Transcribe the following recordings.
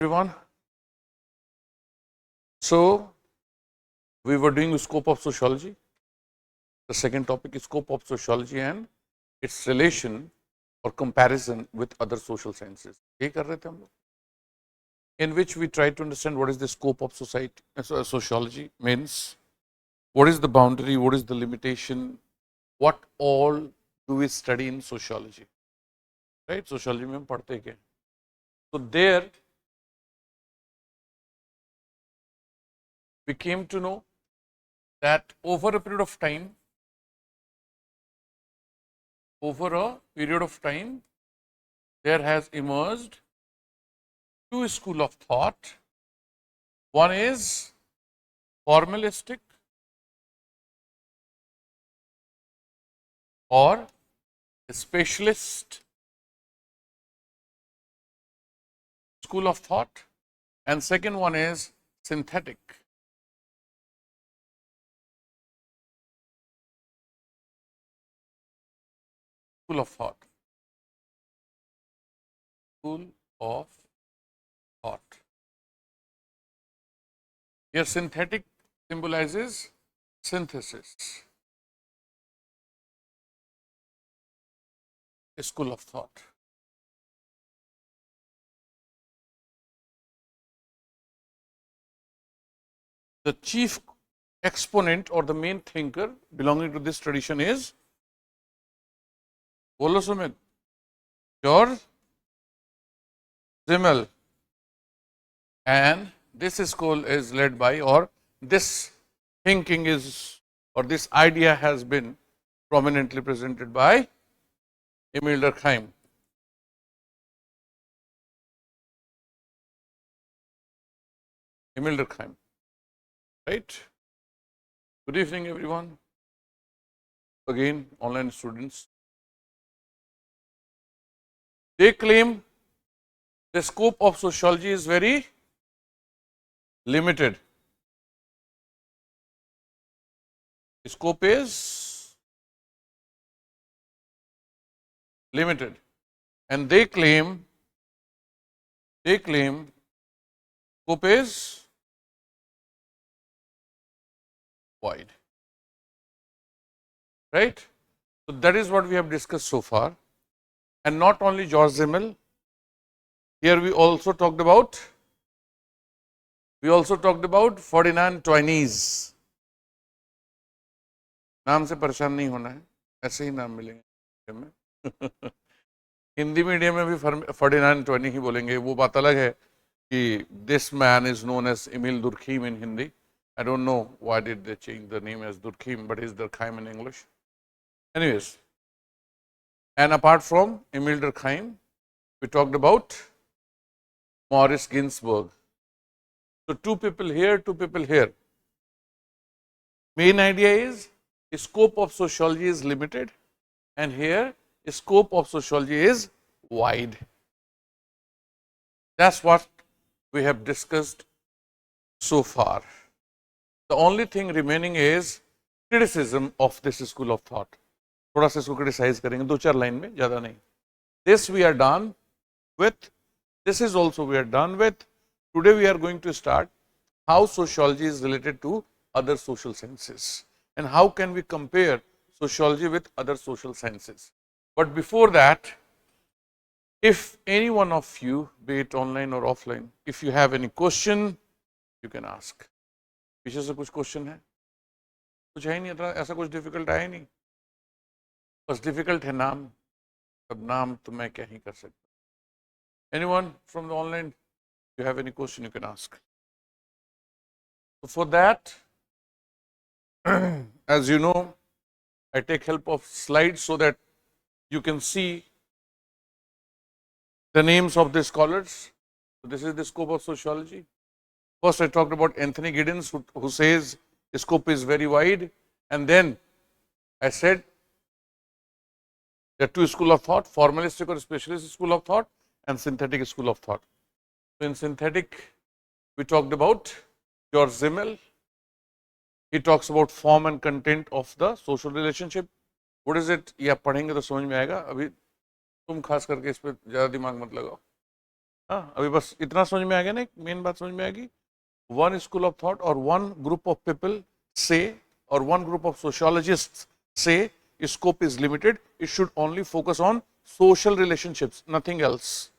Everyone. So we were doing the scope of sociology. The second topic is scope of sociology and its relation or comparison with other social sciences. ये कर रहे थे हम लोग. In which we try to understand what is the scope of society. Sociology means what is the boundary, what is the limitation, what all do we study in sociology. Right? Sociology में हम पढ़ते क्या? So there we came to know that over a period of time, there has emerged two schools of thought. One is formalistic or specialist school of thought, and second one is synthetic. School of thought. School of thought. Here synthetic symbolizes synthesis. A school of thought. The chief exponent or the main thinker belonging to this tradition is Bolo Sumit, George Simmel, and this school is led by, or this thinking is, or this idea has been prominently presented by Emil Durkheim. Emil Durkheim, right? Good evening, everyone. Again, online students. They claim the scope of sociology is very limited. The scope is limited, and they claim scope is wide. Right? So that is what we have discussed so far. And not only George Simmel, here we also talked about Ferdinand Tönnies. नाम से परेशान नहीं होना है, ऐसे ही नाम मिलेंगे में. हिंदी मीडियम में भी फर्डिनांड टोनी ही बोलेंगे. वो बात अलग है कि this man is known as Emile Durkheim in Hindi. I don't know why did they change the name as Durkheim, but it's Durkheim in English. Anyways, and apart from Emil Durkheim, we talked about Maurice Ginsburg. So two people here, two people here. Main idea is scope of sociology is limited, and here scope of sociology is wide. That's what we have discussed so far. The only thing remaining is criticism of this school of thought. थोड़ा सा इसको criticise करेंगे, दो चार line में, ज़्यादा नहीं. This we are done with. This is also we are done with. Today we are going to start how sociology is related to other social sciences and how can we compare sociology with other social sciences. But before that, if any one of you, be it online or offline, if you have any question, you can ask. पीछे से कुछ question है? कुछ है ही नहीं, ऐसा कुछ difficult आया ही नहीं. बस डिफिकल्ट है नाम. अब नाम तो मैं क्या ही कर सकता. Anyone from the online, if you have any question, you can ask. So for that, as you know, I take help of slides so that you can see the names of the scholars. So this is the scope of sociology. First, I talked about Anthony Giddens, who says the scope is very wide, and then I said there are two schools of thought: formalistic or specialist school of thought, and synthetic school of thought. So in synthetic, we talked about George Simmel. He talks about form and content of the social relationship. What is it? ये आप पढ़ेंगे तो समझ में आएगा. अभी तुम खास करके इस पर ज़्यादा दिमाग मत लगाओ. हाँ, अभी बस इतना समझ में आ गया ना, मेन बात समझ में आ गई. One school of thought or one group of people say, or one group of sociologists say, scope is limited, it should only focus on social relationships, nothing else.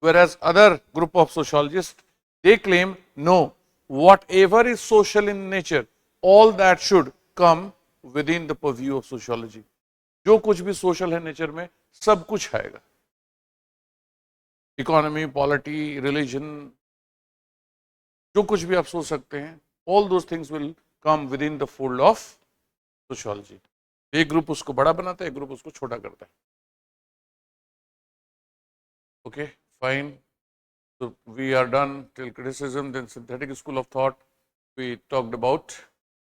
Whereas other group of sociologists, they claim no, whatever is social in nature, all that should come within the purview of sociology. जो कुछ भी social है nature में, सब कुछ आएगा. Economy, polity, religion, जो कुछ भी आप सोच सकते हैं, all those things will come with in the fold of sociology. एक ग्रुप उसको बड़ा बनाता है, एक ग्रुप उसको छोटा करता है. Okay, fine. So we are done till criticism, then synthetic school of thought. We talked about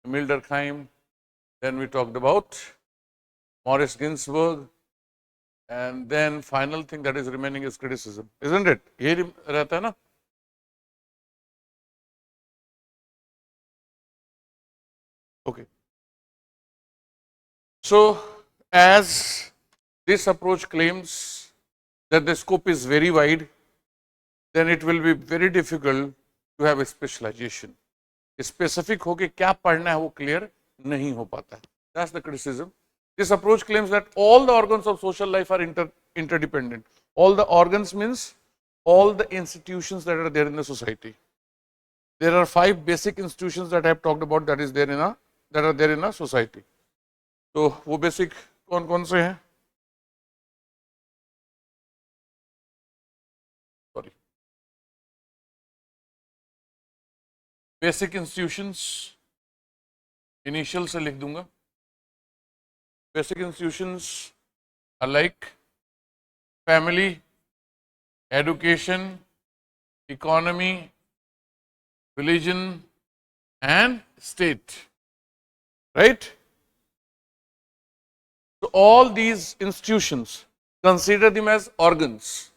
Emil Durkheim, then we talked about Morris Ginsburg, and then final thing that is remaining is criticism, isn't it? यही रहता है ना? Okay. So as this approach claims that the scope is very wide, then it will be very difficult to have a specialization. Specific होके क्या पढ़ना है वो clear नहीं हो पाता है. That's the criticism. This approach claims that all the organs of social life are interdependent. All the organs means all the institutions that are there in the society. There are 5 basic institutions that I have talked about that are there in a society. तो वो basic कौन-कौन से हैं? Sorry. Basic institutions, initial से लिख दूंगा. Basic institutions are like family, education, economy, religion, and state. Right? So all these institutions, consider them as organs.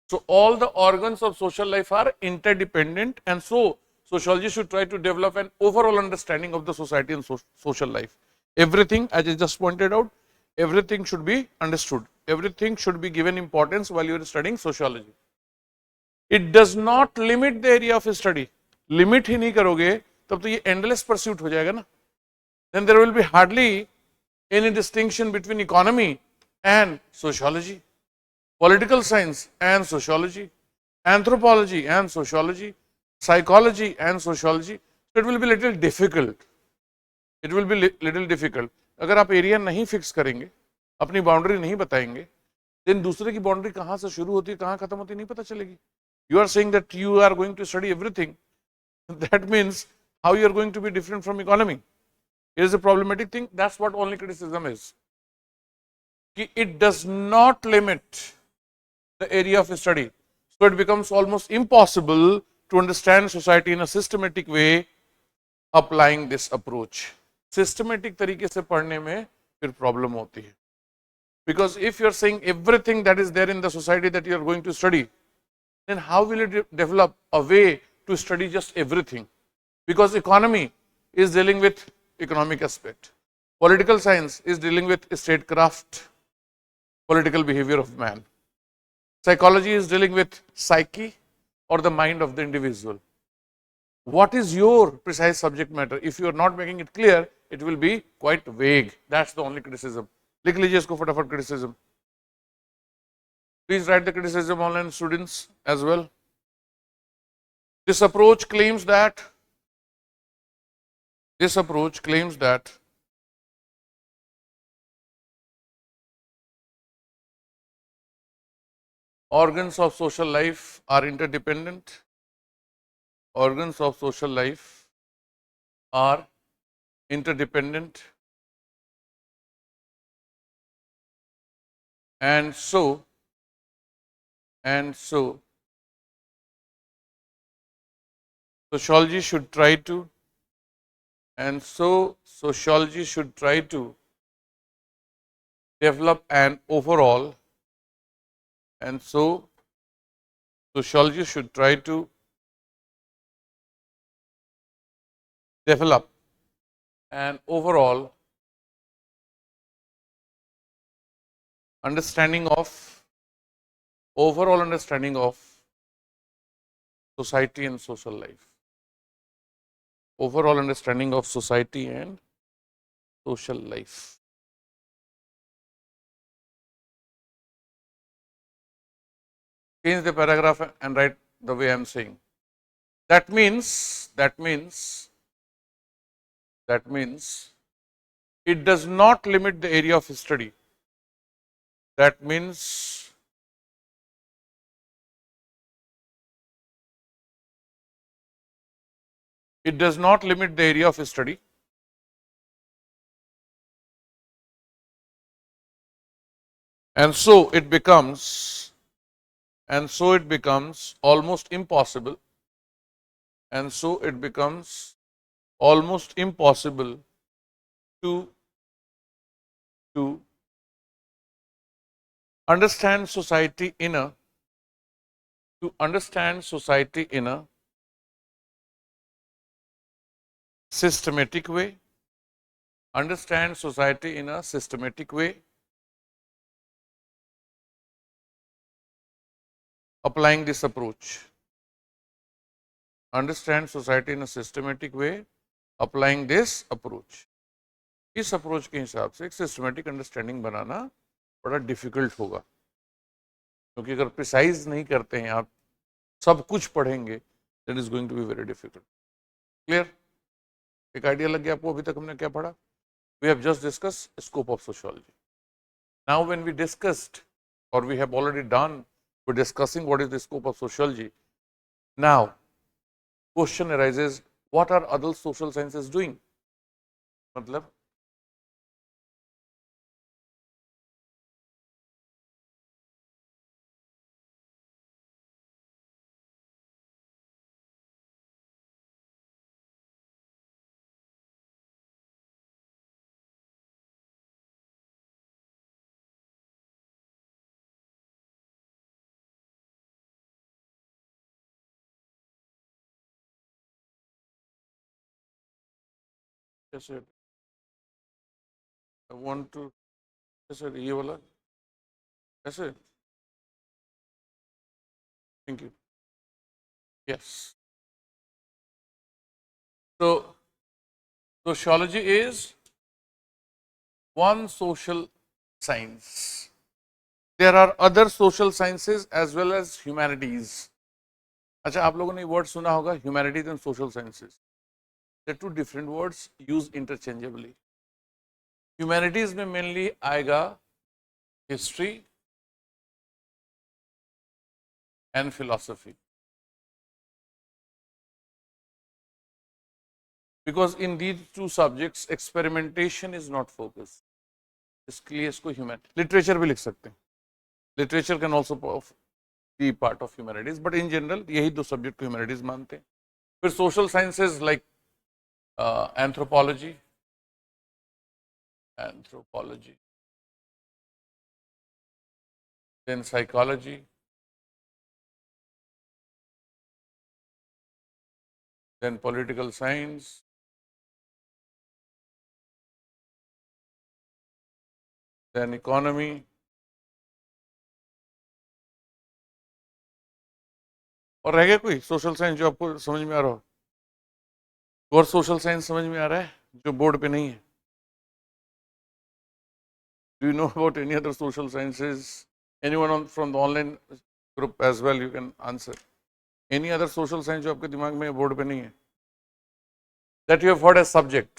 So all the organs of social life are interdependent, and so sociology should try to develop an overall understanding of the society and social life. Everything, as I just pointed out, everything should be understood. Everything should be given importance while you are studying sociology. It does not limit the area of study. Limit ही नहीं करोगे तब तो ये endless pursuit हो जाएगा ना. Then there will be hardly any distinction between economy and sociology, political science and sociology, anthropology and sociology, psychology and sociology. So it will be little difficult. It will be little difficult. अगर आप area नहीं fix करेंगे, अपनी boundary नहीं बताएंगे, then दूसरे की boundary कहाँ से शुरू होती है, कहाँ खत्म होती है, नहीं पता चलेगी. You are saying that you are going to study everything. That means how you are going to be different from economy. It is a problematic thing. That's what only criticism is. It does not limit the area of study. So it becomes almost impossible to understand society in a systematic way applying this approach. Systematic तरीके से पढ़ने में फिर problem होती है. Because if you are saying everything that is there in the society that you are going to study, then how will you develop a way to study just everything? Because economy is dealing with economic aspect. Political science is dealing with statecraft, political behavior of man. Psychology is dealing with psyche or the mind of the individual. What is your precise subject matter? If you are not making it clear, it will be quite vague. That's the only criticism. लिख लीजिए इसको फटाफट criticism. Please write the criticism, online students, as well. This approach claims that organs of social life are interdependent. Organs of social life are interdependent, and so sociology should try to develop an overall understanding of society and social life. Overall understanding of society and social life. Change the paragraph and write the way I am saying. That means it does not limit the area of study. That means it does not limit the area of study. And so it becomes almost impossible. And so it becomes almost impossible to understand society in a systematic way. Understand society in a systematic way, applying this approach. Understand society in a systematic way, applying this approach. इस approach के हिसाब से एक systematic understanding बनाना बड़ा difficult होगा, क्योंकि अगर precise नहीं करते हैं आप, सब कुछ पढ़ेंगे, that is going to be very difficult. Clear? एक आइडिया लग गया आपको? अभी तक हमने क्या पढ़ा? We have just discuss scope of sociology. Now when we discussed, और we have already done with discussing what is the scope of sociology. Now, question arises, what are other social sciences doing? मतलब कैसे? I want to, कैसे ये वाला कैसे? Thank you. Yes. So, sociology is one social science. There are other social sciences as well as humanities. अच्छा, आप लोगों ने वर्ड सुना होगा, humanities and social sciences. The two different words used interchangeably. Humanities में मेनली आएगा history and philosophy, because in these two subjects experimentation is not focus. इसके लिए इसको ह्यूमैन, लिटरेचर भी लिख सकते हैं, literature can also be part of humanities, but in general यही दो सब्जेक्ट को ह्यूमैनिटीज मानते हैं. फिर social sciences like anthropology, then psychology, then political science, then economy, और रह गया कोई सोशल साइंस जो आपको समझ में आ रहा हो? और सोशल साइंस समझ में आ रहा है जो बोर्ड पे नहीं है? Do you know about any other social sciences? Anyone from the online group as well, you can answer. Any other social science जो आपके दिमाग में बोर्ड पे नहीं है, that you have heard as subject?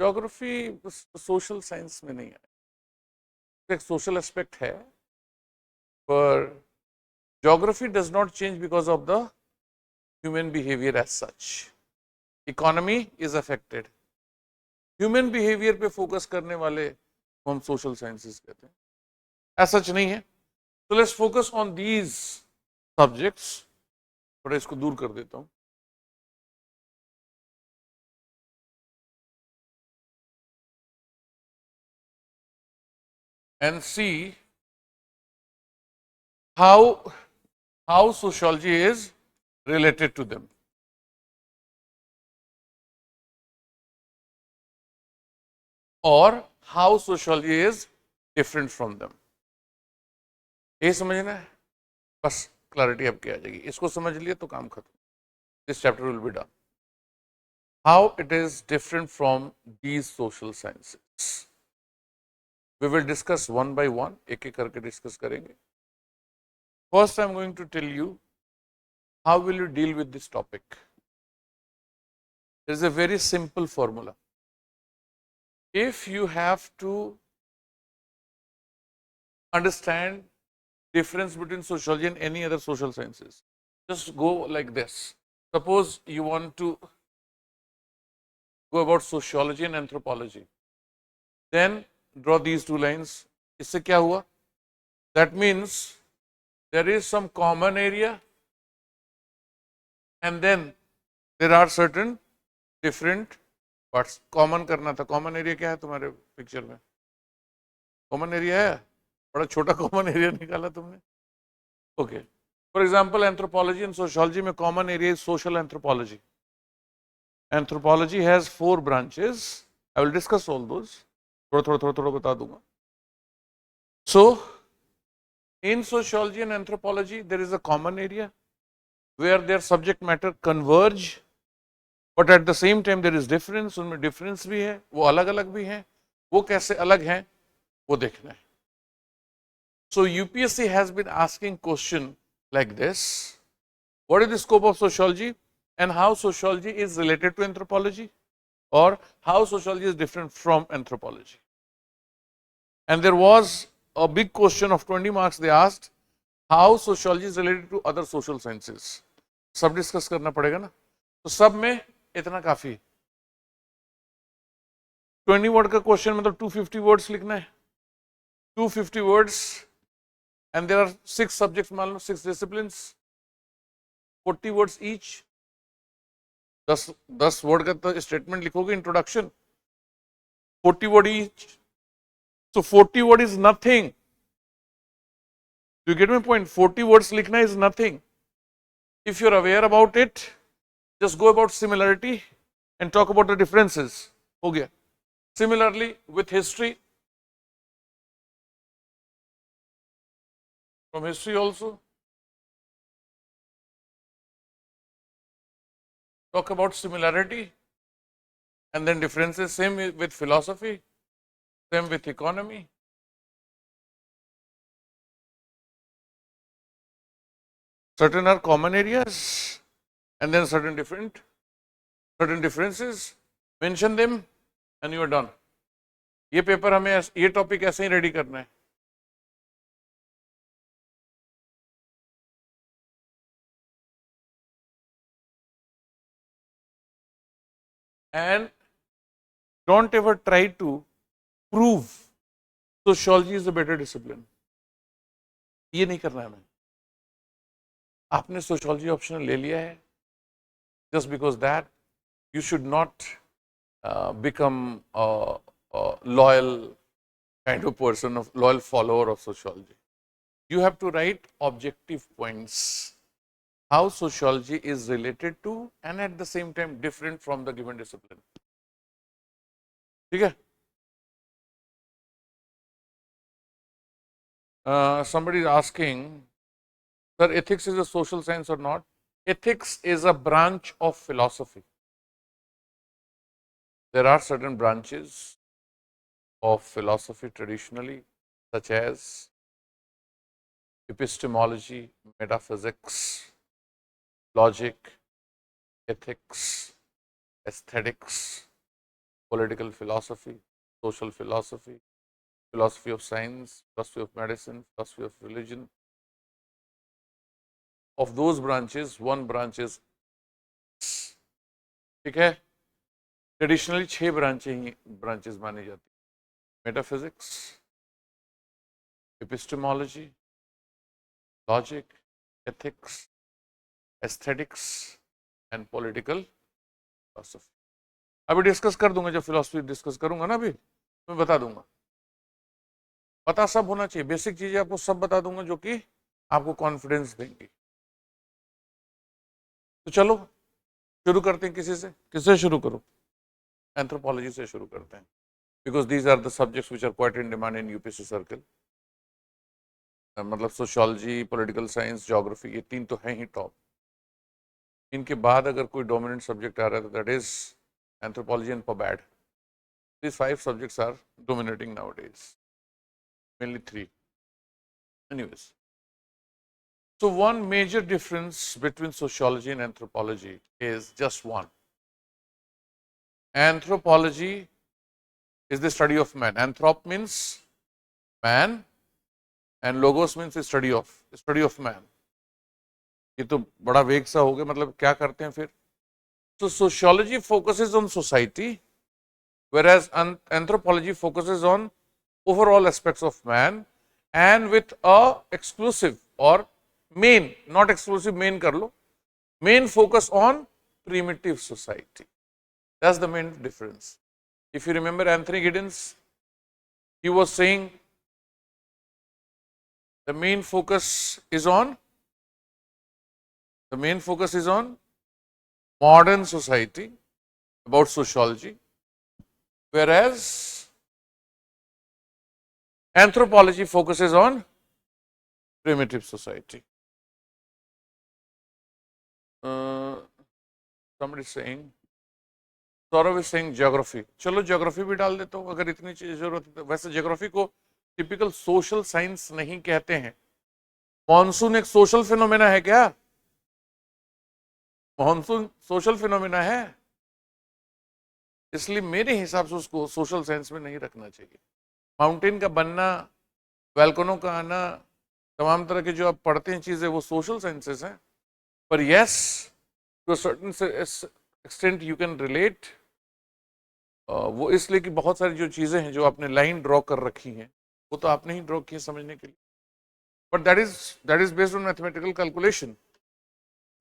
Geography social science में नहीं है, एक सोशल एस्पेक्ट है, पर geography does not change because of the human behaviour as such. Economy is affected. Human behaviour पे फोकस करने वाले को हम सोशल साइंसेस कहते हैं, ऐसा सच नहीं है. तो let's focus on these subjects. थोड़ा इसको दूर कर देता हूं. And see how sociology is related to them. Or how sociology is different from them. ये समझना है. बस क्लैरिटी आपकी आ जाएगी, इसको समझ लिए तो काम खत्म. This chapter will be done. How it is different from these social sciences. We will discuss one by one, एक एक करके डिस्कस करेंगे. First I am going to tell you how will you deal with this topic. There is a very simple formula. If you have to understand difference between sociology and any other social sciences, just go like this. Suppose you want to go about sociology and anthropology, then draw these two lines. इससे क्या हुआ? That means there is some common area and then there are certain different parts. Common करना था. Common area क्या है तुम्हारे picture में? Common area है, बड़ा छोटा कॉमन एरिया निकाला तुमने. Okay, for example anthropology and sociology में common area is social anthropology. Anthropology has 4 branches. I will discuss all those. थोड़ा बता दूंगा. So in sociology and anthropology there is a common area where their subject matter converge, but at the same time there is difference. उनमें difference भी है, वो अलग अलग भी हैं. वो कैसे अलग हैं वो देखना है. So UPSC has been asking question like this: what is the scope of sociology and how sociology is related to anthropology, or how sociology is different from anthropology? And there was a big question of 20 marks. They asked how sociology is related to other social sciences. सब discuss करना पड़ेगा ना, तो सब में इतना काफी. 20 word का क्वेश्चन मतलब 250 वर्ड्स लिखना है. 250 words and there are 6 subjects, मान लो 6 disciplines, 40 words each. 10 वर्ड का तो स्टेटमेंट लिखोगे, introduction, 40 word each. So 40 word is nothing. Do you get my point? 40 words लिखना is nothing. If you are aware about it, just go about similarity and talk about the differences. हो गया. Similarly with history, from history also talk about similarity and then differences. Same with philosophy, same with economy. Certain are common areas and then certain differences. Mention them and you are done. ये paper हमें ये topic ऐसे ही ready करना है. And don't ever try to prove sociology is a better discipline. ये नहीं करना है हमें. आपने सोशियोलॉजी ऑप्शनल ले लिया है, just because that you should not become a loyal kind of person, of loyal follower of sociology. You have to write objective points, how sociology is related to and at the same time different from the given discipline. ठीक है? Somebody is asking, sir, ethics is a social science or not? Ethics is a branch of philosophy. There are certain branches of philosophy traditionally, such as epistemology, metaphysics, logic, ethics, aesthetics, political philosophy, social philosophy, philosophy of science, philosophy of medicine, philosophy of religion. Of those branches, one branch is, ठीक है, traditionally 6 branches मानी जाती: metaphysics, epistemology, logic, ethics, aesthetics and political philosophy. अभी discuss कर दूंगा, जब philosophy discuss करूंगा ना, अभी मैं बता दूंगा. पता सब होना चाहिए, बेसिक चीजें आपको सब बता दूंगा जो कि आपको कॉन्फिडेंस देंगी. तो चलो शुरू करते हैं. किससे शुरू करूं? एंथ्रोपोलॉजी से शुरू करते हैं, because these are the subjects which are quite in demand in UPSC circle. मतलब सोशियोलॉजी, पॉलिटिकल साइंस, ज्योग्राफी, ये 3 तो हैं ही टॉप। इनके बाद अगर कोई डोमिनेंट सब्जेक्ट आ रहा है तो दैट इज एंथ्रोपोलॉजी एंड पबैड। These 5 subjects are dominating nowadays, mainly 3. Anyways, so one major difference between sociology and anthropology is just one. Anthropology is the study of man. Anthrop means man and logos means study of man. ये तो बड़ा वेग सा हो गया, मतलब क्या करते हैं फिर? So sociology focuses on society, whereas anthropology focuses on overall aspects of man and with a exclusive or main, not exclusive, main kar lo, main focus on primitive society. That's the main difference. If you remember Anthony Giddens, he was saying the main focus is on modern society, about sociology, whereas anthropology focuses on primitive society. Somebody is saying, Saurabh is saying geography. चलो geography भी डाल देता हूँ अगर इतनी चीज जरूरत है। वैसे ज्योग्राफी को टिपिकल सोशल साइंस नहीं कहते हैं। मॉनसून एक सोशल फिनोमेना है क्या? मॉनसून सोशल फिनोमेना है, इसलिए मेरे हिसाब से उसको सोशल साइंस में नहीं रखना चाहिए। माउंटेन का बनना, वैल्कनो का आना, तमाम तरह के जो आप पढ़ते हैं चीजें, वो सोशल साइंसेस हैं। पर yes, to a certain extent you can relate. वो इसलिए कि बहुत सारी जो चीजें हैं जो आपने लाइन ड्रॉ कर रखी हैं, वो तो आपने ही ड्रॉ की है समझने के लिए। But that is based on mathematical calculation.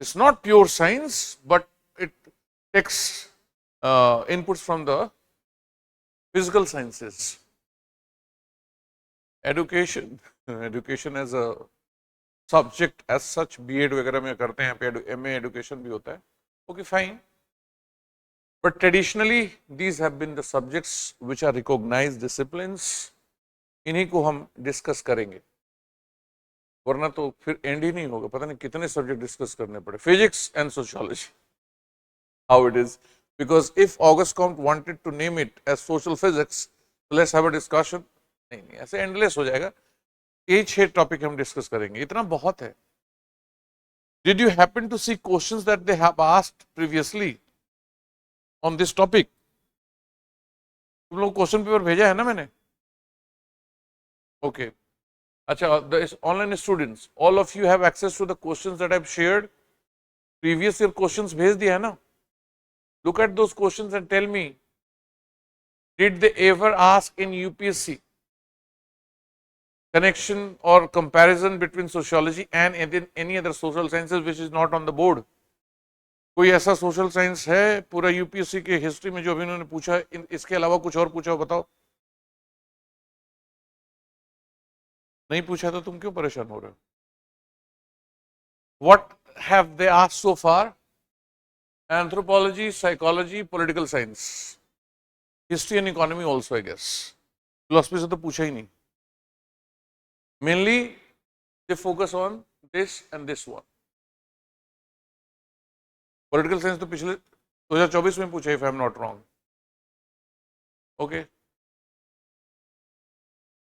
It's not pure science, but it takes inputs from the physical sciences. Education as a subject as such, B.Ed वगैरह में करते हैं, पे MA education भी होता है, okay fine. But traditionally these have been the subjects which are recognized disciplines. इन्हीं को हम डिस्कस करेंगे, वरना तो फिर एंड ही नहीं होगा। पता नहीं कितने सब्जेक्ट डिस्कस करने पड़े। Physics and sociology, how it is, because if August Comte wanted to name it as social physics, so let's have a discussion. नहीं, ऐसे एंडलेस हो जाएगा। ये 6 टॉपिक हम डिस्कस करेंगे, इतना बहुत है। Did you happen to see questions that they have asked previously on this topic? तुम लोग क्वेश्चन पेपर भेजा है ना मैंने? Okay. अच्छा, the online students, all of you have access to the questions that I've shared. Previous year questions भेज दिया है ना? Look at those questions and tell me, did they ever ask in UPSC connection or comparison between sociology and any other social sciences which is not on the board? कोई ऐसा social science है पूरा UPSC के history में जो अभी उन्होंने पूछा, इसके अलावा कुछ और पूछा हो बताओ? नहीं पूछा तो तुम क्यों परेशान हो रहे हो? What have they asked so far? Anthropology, psychology, political science, history and economy also, I guess. Philosophy से तो पूछा ही नहीं। Mainly they focus on this and this one. Political science तो पिछले 2024 में पूछा, if I am not wrong. Okay.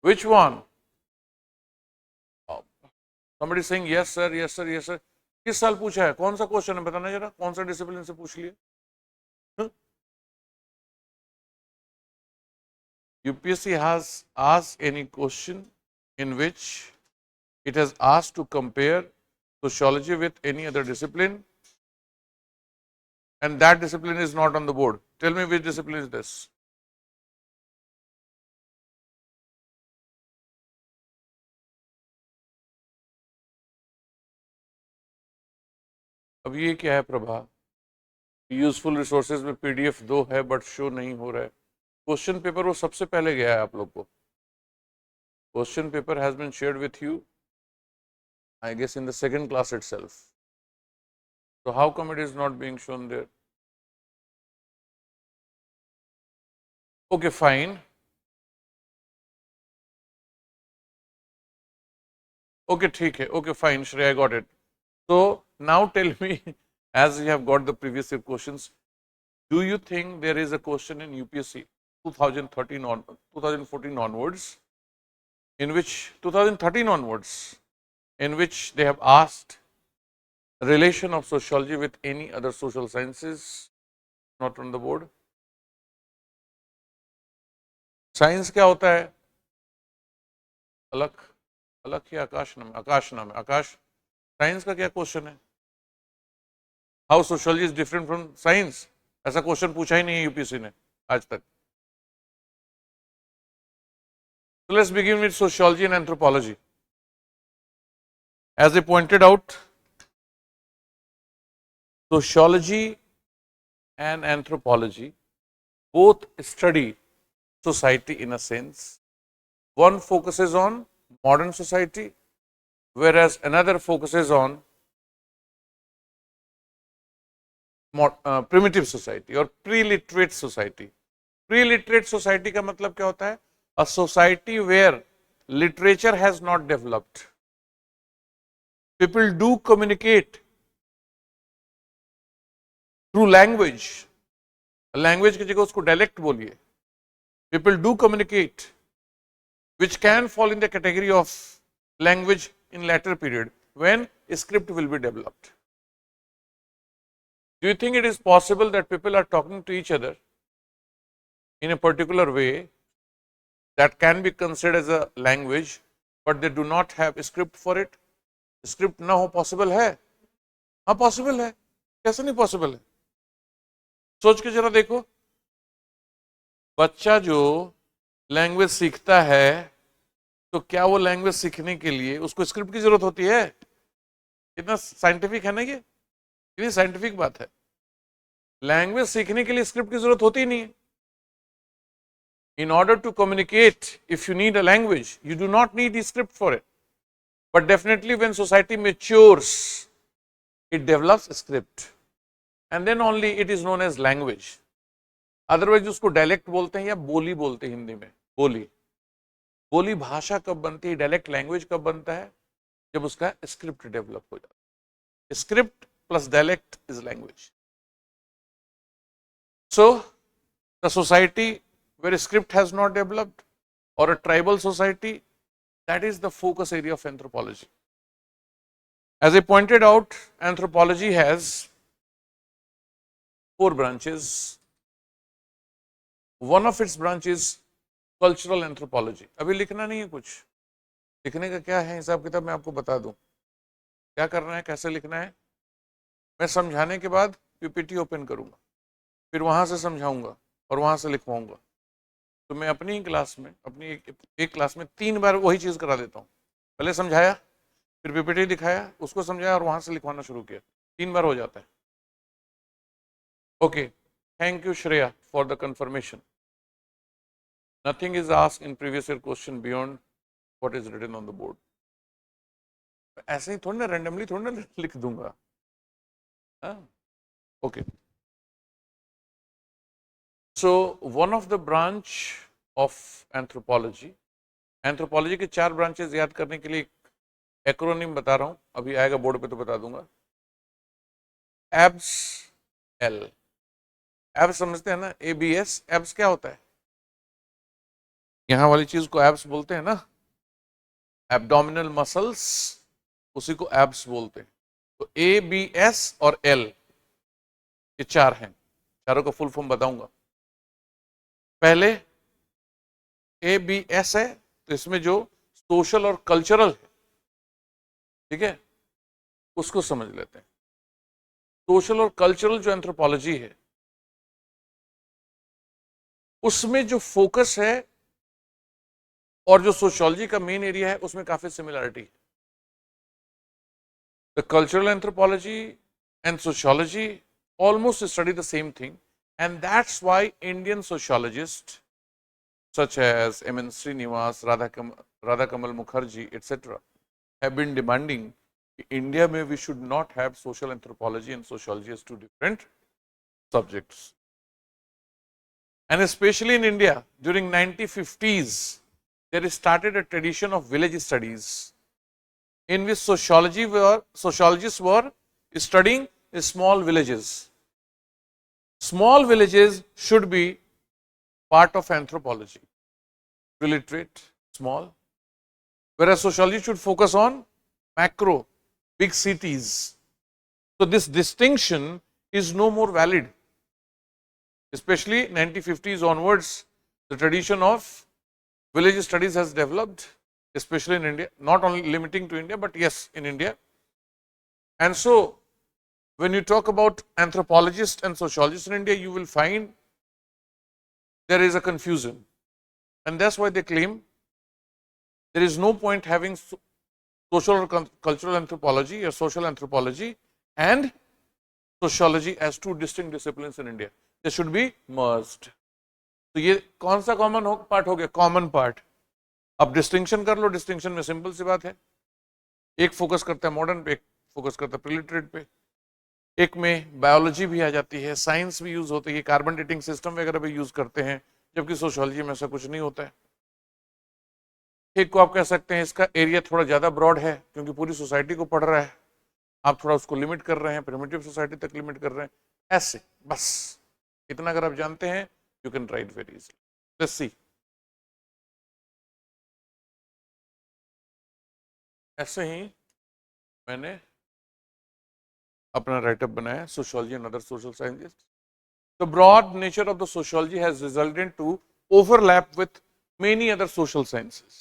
Which one? Somebody saying yes sir, yes sir, yes sir. किस साल पूछा है? कौन सा क्वेश्चन है बताना जरा, कौन सा डिसिप्लिन से पूछ लिए? UPSC has asked any question in which it has asked to compare sociology with any other discipline, and that discipline is not on the board. Tell me which discipline is this? अब ये क्या है Prabha? Useful resources में PDF 2 है but show नहीं हो रहा है। क्वेश्चन पेपर वो सबसे पहले गया है आप लोग को। Question paper has been shared with you, I guess in the second class itself. So how come it is not being shown there? Okay, fine. Okay, ठीक है. Okay, fine, Shreya, I got it. So now tell me, as you have got the previous year questions, do you think there is a question in UPSC 2013 on 2014 onwards, in which 2013 onwards, in which they have asked relation of sociology with any other social sciences, not on the board? Science क्या होता है? अलग अलग ही आकाश नाम, आकाश नाम है. आकाश, science का क्या क्वेश्चन है? How sociology is different from science? ऐसा क्वेश्चन पूछा ही नहीं है यूपीएससी ने आज तक. So let's begin with sociology and anthropology. As I pointed out, sociology and anthropology both study society in a sense. One focuses on modern society, whereas another focuses on primitive society or pre-literate society. Pre-literate society का मतलब क्या होता है? A society where literature has not developed. People do communicate through language. Language की जगह उसको dialect बोलिए. People do communicate, which can fall in the category of language in later period when a script will be developed. Do you think it is possible that people are talking to each other in a particular way that can be considered as a language, but they do not have a script for it? Script ना हो possible है? हाँ possible है. कैसे नहीं possible है? सोच के जरा देखो. बच्चा जो लैंग्वेज सीखता है, तो क्या वो लैंग्वेज सीखने के लिए उसको स्क्रिप्ट की जरूरत होती है? कितना साइंटिफिक है ना ये? कितनी साइंटिफिक बात है. लैंग्वेज सीखने के लिए स्क्रिप्ट की जरूरत होती ही नहीं है. In order to communicate, if you need a language, you do not need a script for it. But definitely when society matures, it develops a script. And then only it is known as language. Otherwise उसको dialect बोलते हैं या बोली बोलते हैं हिंदी में. बोली. बोली भाषा कब बनती है, डायलेक्ट लैंग्वेज कब बनता है? जब उसका स्क्रिप्ट डेवलप हो जाता है. Script plus dialect is language. So the society where a script has not developed or a tribal society, that is the focus area of anthropology. As I pointed out, anthropology has 4 branches. One of its branches cultural anthropology. अभी लिखना नहीं है कुछ. लिखने का क्या है हिसाब किताब मैं आपको बता दूं. क्या करना है, कैसे लिखना है, मैं समझाने के बाद पीपीटी ओपन करूंगा, फिर वहां से समझाऊंगा और वहां से लिखवाऊंगा. तो मैं अपनी ही क्लास में, अपनी एक क्लास में 3 बार वही चीज करा देता हूँ. पहले समझाया, फिर पीपीटी दिखाया, उसको समझाया और वहां से लिखवाना शुरू किया. 3 बार हो जाता है. Okay, thank you Shreya for the confirmation. Nothing is asked in previous year question beyond what is written on the board. ऐसे ही थोड़ी ना randomly थोड़ी ना लिख दूंगा. Okay. So one of the branch of anthropology, anthropology के 4 branches याद करने के लिए एक्रोनिम बता रहा हूं. अभी आएगा बोर्ड पे तो बता दूंगा. Abs L. एब्स समझते हैं ना? ABS. एब्स क्या होता है? यहां वाली चीज को एब्स बोलते हैं ना. एब्डोमिनल मसल्स, उसी को एब्स बोलते हैं. तो ABS और L ये 4 हैं. चारों का फुल फॉर्म बताऊंगा. पहले ABS है, तो इसमें जो सोशल और कल्चरल है, ठीक है, उसको समझ लेते हैं. सोशल और कल्चरल जो एंथ्रोपोलॉजी है, उसमें जो फोकस है और जो सोशियोलॉजी का मेन एरिया है, उसमें काफी सिमिलरिटी है. The cultural anthropology and sociology almost study the same thing, and that's why Indian sociologists such as M.N. Srinivas, Radha Kamal Mukherjee, etc. have been demanding India में we should not have social anthropology and sociology as 2 different subjects. And especially in India, during 1950s, there started a tradition of village studies in which sociologists were studying small villages. Small villages should be part of anthropology, proliferate, small, whereas sociology should focus on macro, big cities. So this distinction is no more valid, especially 1950s onwards. The tradition of village studies has developed, especially in India, not only limiting to India, but yes, in India. And so when you talk about anthropologists and sociologists in India, you will find there is a confusion, and that's why they claim there is no point having social or cultural anthropology or social anthropology and sociology as two distinct disciplines in India. They should be merged. तो ये कौन सा common part हो गया? Common part. अब distinction कर लो. Distinction में simple सी बात है, एक फोकस करता है मॉडर्न पे, एक फोकस करता है प्रिलिटरेट पे, एक में बायोलॉजी भी आ जाती है, साइंस भी यूज होती है, कार्बन डेटिंग सिस्टम वगैरह भी यूज करते हैं, जबकि सोशियोलॉजी में ऐसा कुछ नहीं होता है. एक को आप कह सकते हैं इसका एरिया थोड़ा ज्यादा ब्रॉड है क्योंकि पूरी सोसाइटी को पढ़ रहा है, आप थोड़ा उसको लिमिट कर रहे हैं, प्रिमिटिव सोसाइटी तक लिमिट कर रहे हैं. ऐसे बस इतना अगर आप जानते हैं, you can write very easily. Let's see. ऐसे ही मैंने अपना राइटअप बनाया, sociology and other social sciences. The broad nature of the sociology has resulted to overlap with many other social sciences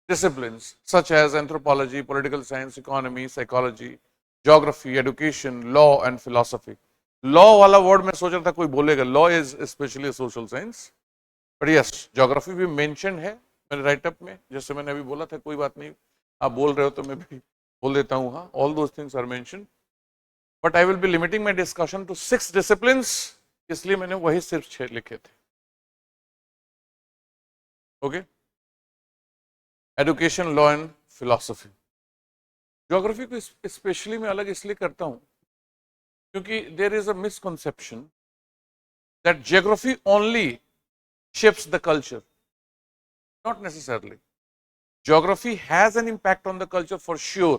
disciplines such as anthropology, political science, economy, psychology, geography, education, law and philosophy. Law वाला word मैं सोच रहा था कोई बोलेगा, law is especially a social science, but yes, geography भी mentioned है मेरे राइटअप में. जैसे मैंने अभी बोला था, कोई बात नहीं, आप बोल रहे हो तो मैं भी बोल देता हूँ. हाँ, all those things are mentioned, but I will be limiting my discussion to 6 disciplines, इसलिए मैंने वही सिर्फ 6 लिखे थे. Okay, education, law and philosophy. Geography को स्पेशली मैं अलग इसलिए करता हूं क्योंकि there is a misconception that geography only shapes the culture. Not necessarily. Geography has an impact on the culture for sure.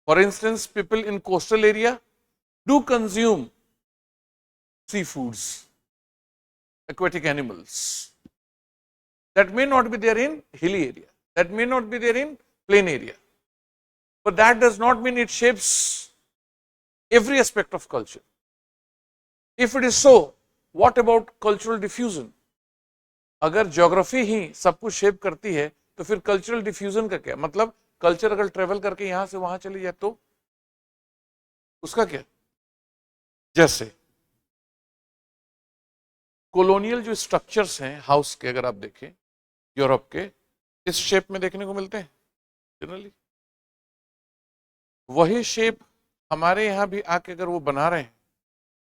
For instance, people in coastal area do consume sea foods, aquatic animals. That may not be there in hilly area, that may not be there in plain area, but that does not mean it shapes every aspect of culture. If it is so, what about cultural diffusion? अगर geography ही सब कुछ shape करती है तो फिर cultural diffusion का क्या मतलब? कल्चर अगर ट्रेवल करके यहां से वहां चली जाए तो उसका क्या? जैसे कॉलोनियल जो स्ट्रक्चर्स हैं हाउस के, अगर आप देखें यूरोप के, इस शेप में देखने को मिलते हैं जनरली. वही शेप हमारे यहाँ भी आके अगर वो बना रहे हैं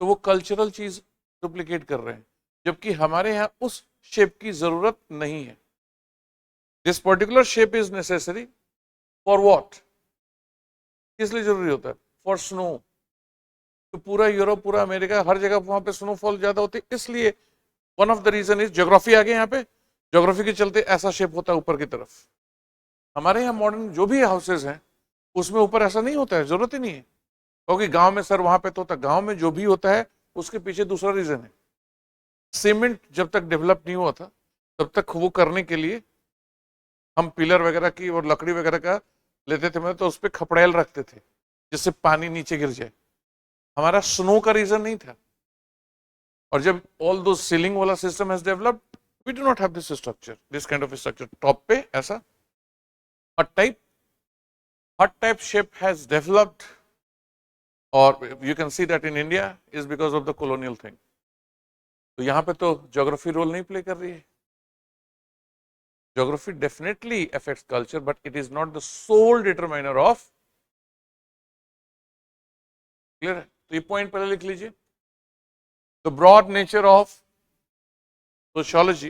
तो वो कल्चरल चीज डुप्लीकेट कर रहे हैं, जबकि हमारे यहाँ उस शेप की जरूरत नहीं है. This particular shape is necessary for what? किस लिए जरूरी होता है? For snow. तो पूरा यूरोप, पूरा अमेरिका, हर जगह वहां पे स्नोफॉल ज्यादा होती है, इसलिए one of the reason is geography. आ गए यहाँ पे, ज्योग्राफी के चलते ऐसा शेप होता है ऊपर की तरफ. हमारे यहाँ मॉडर्न जो भी हाउसेज हैं उसमें ऊपर ऐसा नहीं होता है, जरूरत ही नहीं है. क्योंकि गांव में सर वहां पे तो होता, गांव में जो भी होता है उसके पीछे दूसरा रीजन है. सीमेंट जब तक डेवलप नहीं हुआ था तब तक वो करने के लिए हम पिलर वगैरह की और लकड़ी वगैरह का लेते थे, तो उस पर खपड़ेल रखते थे जिससे पानी नीचे गिर जाए. हमारा स्नो का रीजन नहीं था. और जब ऑल दो सीलिंग वाला system has developed, we do not have this structure, this kind of a structure. Top पे ऐसा hut type shape has developed, or you can see that in India is because of the colonial thing. तो यहाँ पे तो geography role नहीं play कर रही है. Geography definitely affects culture, but it is not the sole determiner of. Clear है? तो ये point पहले लिख लीजिए. The broad nature of sociology,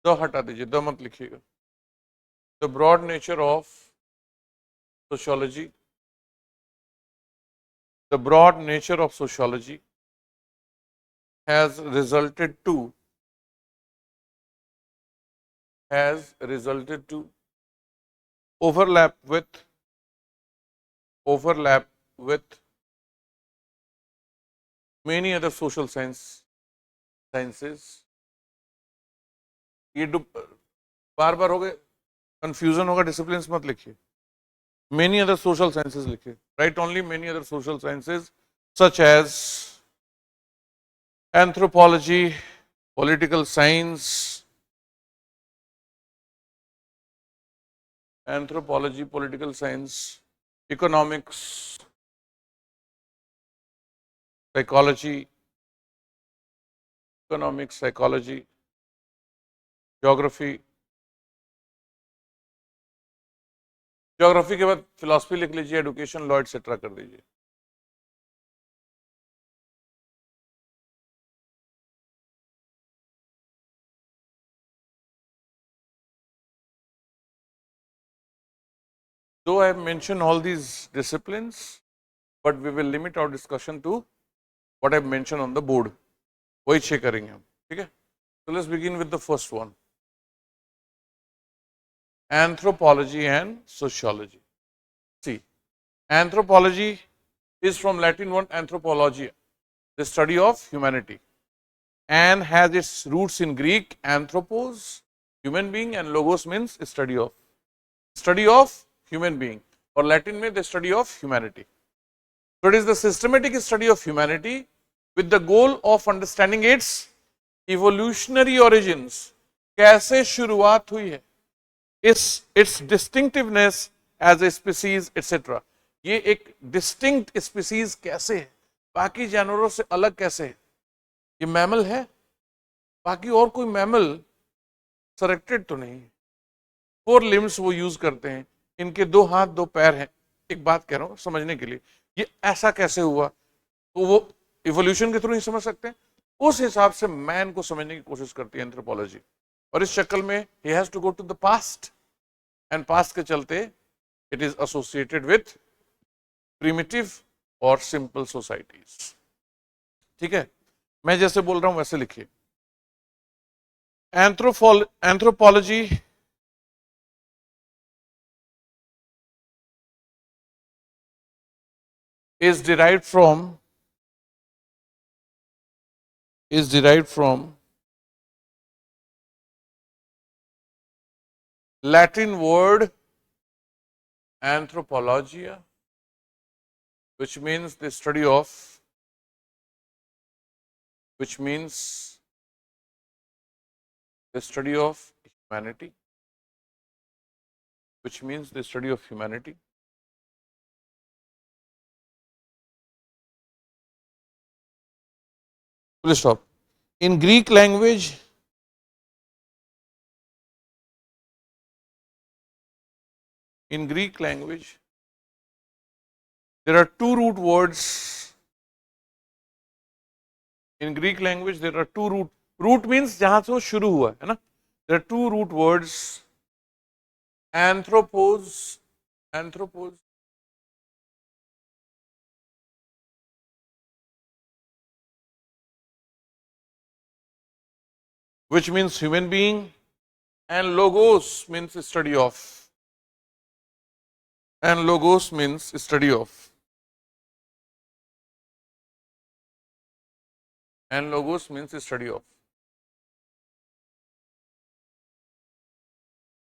दो हटा दीजिए, दो मत लिखिएगा. The broad nature of sociology, the broad nature of sociology has resulted to overlap with many other social sciences. ये बार बार हो गए, कंफ्यूजन होगा, डिसिप्लिन मत लिखिए, many other social sciences लिखिए, write only many other social sciences such as anthropology, political science, economics, psychology, geography. Geography के बाद philosophy लिख लीजिए, एडुकेशन, लॉ एटसेट्रा कर दीजिए. Though I have mentioned all these disciplines, but we will limit our discussion to what I have mentioned on the board. वही 6 करेंगे हम, ठीक है. So let's begin with the first one. Anthropology and sociology. See, anthropology is from Latin word anthropologia, the study of humanity, and has its roots in Greek anthropos, human being, and logos means study of human being, or Latin means the study of humanity. So it is the systematic study of humanity with the goal of understanding its evolutionary origins. कैसे शुरुआत हुई है, its distinctiveness as a species, etc. ये एक distinct species कैसे है, बाकी जानवरों से अलग कैसे है, ये मैमल है, बाकी और कोई मैमल सेलेक्टेड तो नहीं. 4 लिम्स वो यूज करते हैं, इनके 2 हाथ 2 पैर हैं. एक बात कह रहा हूं समझने के लिए, ये ऐसा कैसे हुआ, तो वो इवोल्यूशन के थ्रू ही समझ सकते हैं. उस हिसाब से मैन को समझने की कोशिश करती है एंथ्रोपोलॉजी, और इस शक्ल में ही has to go to the past, and past के चलते it is associated with primitive और सिंपल सोसाइटीज. ठीक है, मैं जैसे बोल रहा हूं वैसे लिखिए. Anthropology is derived from Latin word anthropologia, which means the study of humanity, Full stop. In Greek language, there are 2 root words. In Greek language, there are 2 root means जहां से वो शुरू हुआ है ना. There are 2 root words, anthropos, which means human being, and logos means study of. And logos means study of. And logos means study of.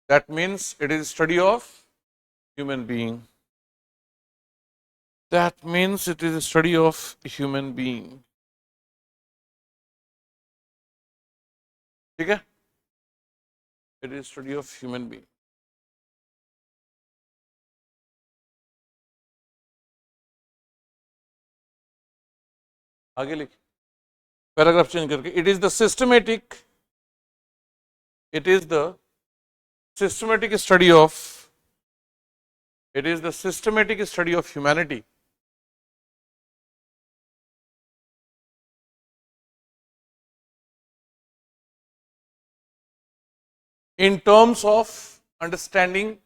That means it is study of human being. That means it is a study of human being. ठीक है, it is study of human being. आगे लिख, paragraph change करके, it is the systematic study of humanity in terms of understanding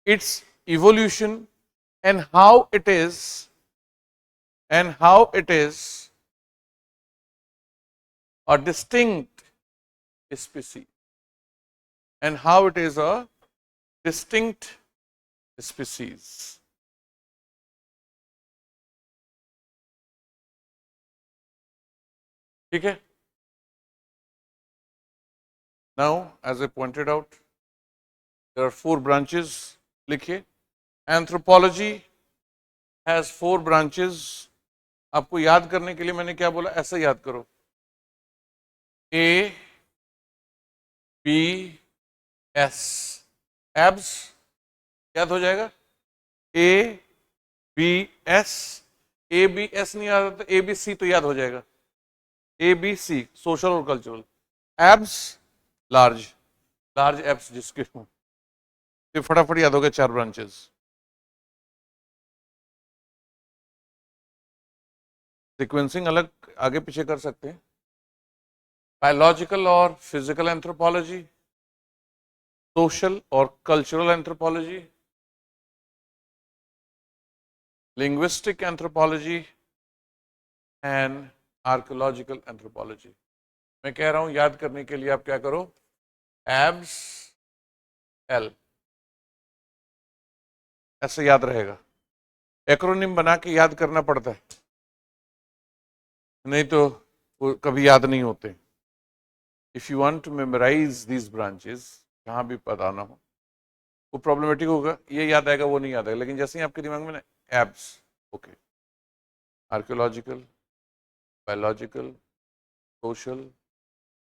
its evolution, and how it is a distinct species, and how it is a distinct species. ठीक है? Now, as I pointed out, there are 4 branches. लिखिए, anthropology has 4 branches. आपको याद करने के लिए मैंने क्या बोला, ऐसे याद करो, ए बी एस, एब्स याद हो जाएगा. A B S, A B S नहीं याद आता, ए बी सी तो याद हो जाएगा. ए बी सी सोशल और cultural. Abs large, large abs जिसके हों, तो फटाफट याद हो गए 4 ब्रांचेस. सीक्वेंसिंग अलग आगे पीछे कर सकते हैं. बायोलॉजिकल और फिजिकल एंथ्रोपोलॉजी, सोशल और cultural anthropology, linguistic anthropology and archaeological anthropology. मैं कह रहा हूं याद करने के लिए आप क्या करो, एब्स एल, ऐसे याद रहेगा. एक्रोनिम बना के याद करना पड़ता है, नहीं तो वो कभी याद नहीं होते. If you want to memorise these branches, जहां भी पता ना हो, वो प्रॉब्लमेटिक होगा. ये याद आएगा वो नहीं याद आएगा. लेकिन जैसे ही आपके दिमाग में ना abs, okay, archaeological, biological, social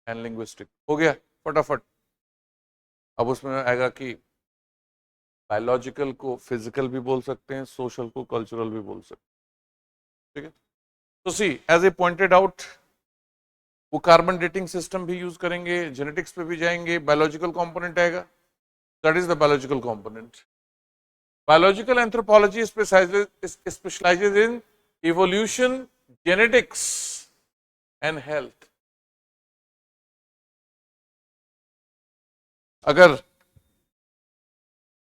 and linguistic हो गया फटाफट. अब उसमें आएगा कि बायोलॉजिकल को फिजिकल भी बोल सकते हैं, सोशल को कल्चरल भी बोल सकते हैं. ठीक है? तो सी, एज ए पॉइंटेड आउट, वो कार्बन डेटिंग सिस्टम भी यूज करेंगे, जेनेटिक्स पे भी जाएंगे, बायोलॉजिकल कंपोनेंट आएगा. That is the biological component. Biological anthropology specialises in evolution, genetics and health. अगर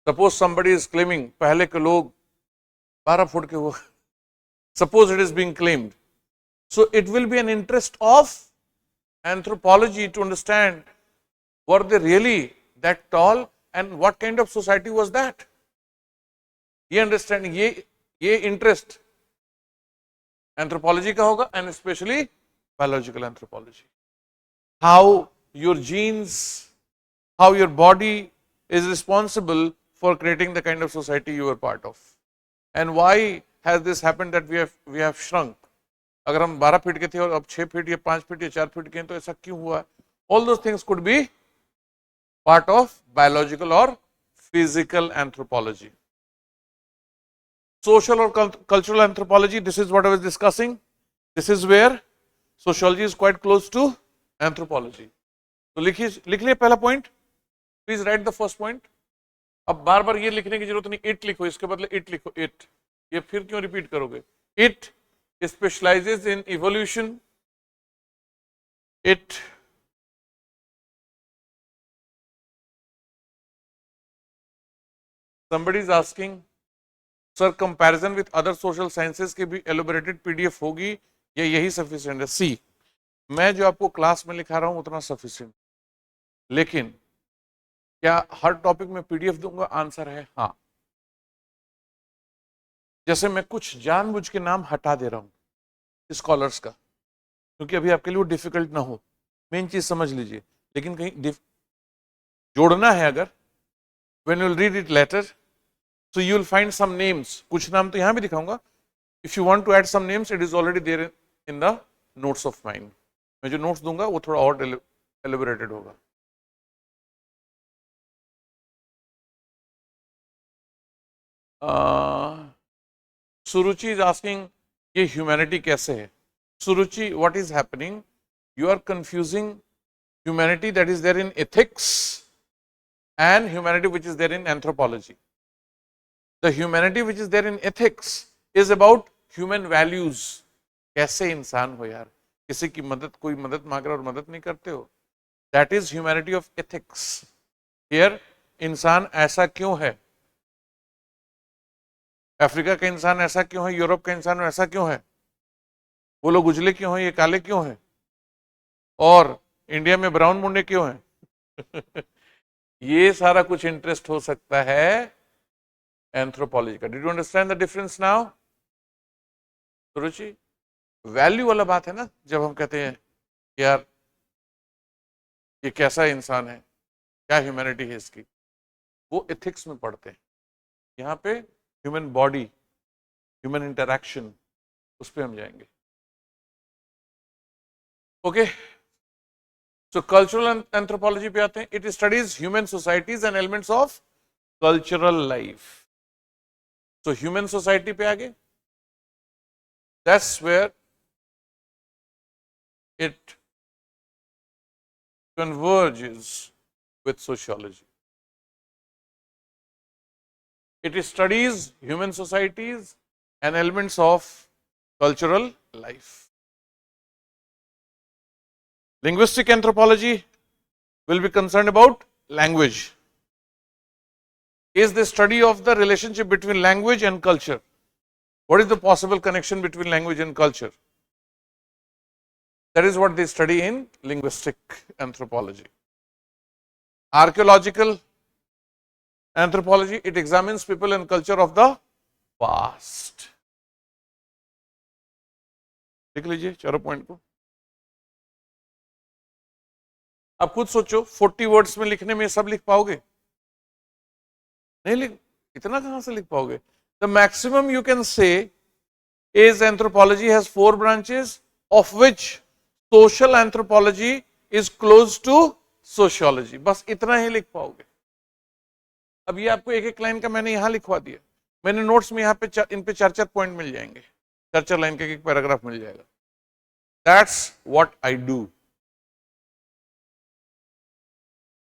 सपोज somebody is claiming, पहले के लोग 12 फुट के हुआ, suppose it is being claimed, so it will be an interest of anthropology to understand, were they really that tall and what kind of society was that. ये understanding, ये interest anthropology का होगा, and especially biological anthropology. How your genes, how your body is responsible for creating the kind of society you are part of, and why has this happened that we have shrunk. अगर हम 12 feet के थे और अब 6 feet या 5 feet या 4 feet के हैं, तो ऐसा क्यों हुआ? All those things could be part of biological or physical anthropology. Social or cultural anthropology, this is what I was discussing. This is where sociology is quite close to anthropology. तो लिख लिया पहला point. Please right the first point. अब बार बार ये लिखने की जरूरत नहीं, इट लिखो, इसके बदले इट लिखो. इट, ये फिर क्यों रिपीट करोगे? It specialises in evolution. It somebody is asking, sir comparison with other social sciences की भी एलोबरेटेड पीडीएफ होगी या यही सफिशिएंट है? सी, मैं जो आपको क्लास में लिखा रहा हूं उतना सफिशिएंट, लेकिन क्या हर टॉपिक में पीडीएफ दूंगा? आंसर है हाँ. जैसे मैं कुछ जानबूझ के नाम हटा दे रहा हूं स्कॉलर्स का, क्योंकि अभी आपके लिए वो डिफिकल्ट ना हो. मेन चीज समझ लीजिए, लेकिन कहीं जोड़ना है अगर, when you will read it later, so you will find some names. कुछ नाम तो यहां भी दिखाऊंगा. If you want to add some names, it is already there in the notes of mine. मैं जो नोट्स दूंगा वो थोड़ा और elaborated होगा. सुरुचि is asking, ये ह्यूमैनिटी कैसे है? सुरुचि, what is happening? You are confusing humanity that is there in ethics and humanity which is there in anthropology. The humanity which is there in ethics is about human values. कैसे इंसान हो यार, किसी की मदद, कोई मदद मांग रहा और मदद नहीं करते हो. That is humanity of ethics. Here, इंसान ऐसा क्यों है? अफ्रीका का इंसान ऐसा क्यों है, यूरोप का इंसान ऐसा क्यों है, वो लोग उजले क्यों हैं, ये काले क्यों हैं, और इंडिया में ब्राउन मुंडे क्यों हैं? ये सारा कुछ इंटरेस्ट हो सकता है एंथ्रोपोलॉजी का। Did you understand the difference now Suruchi? Value वाला बात है ना, जब हम कहते हैं यार ये कैसा इंसान है, क्या ह्यूमैनिटी है इसकी, वो एथिक्स में पढ़ते हैं। यहाँ पे ह्यूमन बॉडी, ह्यूमन इंटरैक्शन, उस पर हम जाएंगे। ओके, सो कल्चरल एंथ्रोपोलॉजी पे आते हैं। It studies human societies and elements of cultural life. So human society पे आगे, that's where it converges with sociology. It studies human societies and elements of cultural life. Linguistic anthropology will be concerned about language. Is the study of the relationship between language and culture. What is the possible connection between language and culture? That is what they study in linguistic anthropology. Archaeological anthropology, it examines people and culture of the past. लिख लीजिए चारों point को। आप खुद सोचो, 40 words में लिखने में सब लिख पाओगे? नहीं लिख, इतना कहां से लिख पाओगे? The maximum you can say is anthropology has 4 branches, of which social anthropology is close to sociology. बस इतना ही लिख पाओगे। अब ये आपको एक एक लाइन का मैंने यहां लिखवा दिया, मैंने नोट्स में यहाँ पे इन पे 4-4 पॉइंट मिल जाएंगे, 4-4 लाइन का एक पैराग्राफ मिल जाएगा। That's what I do.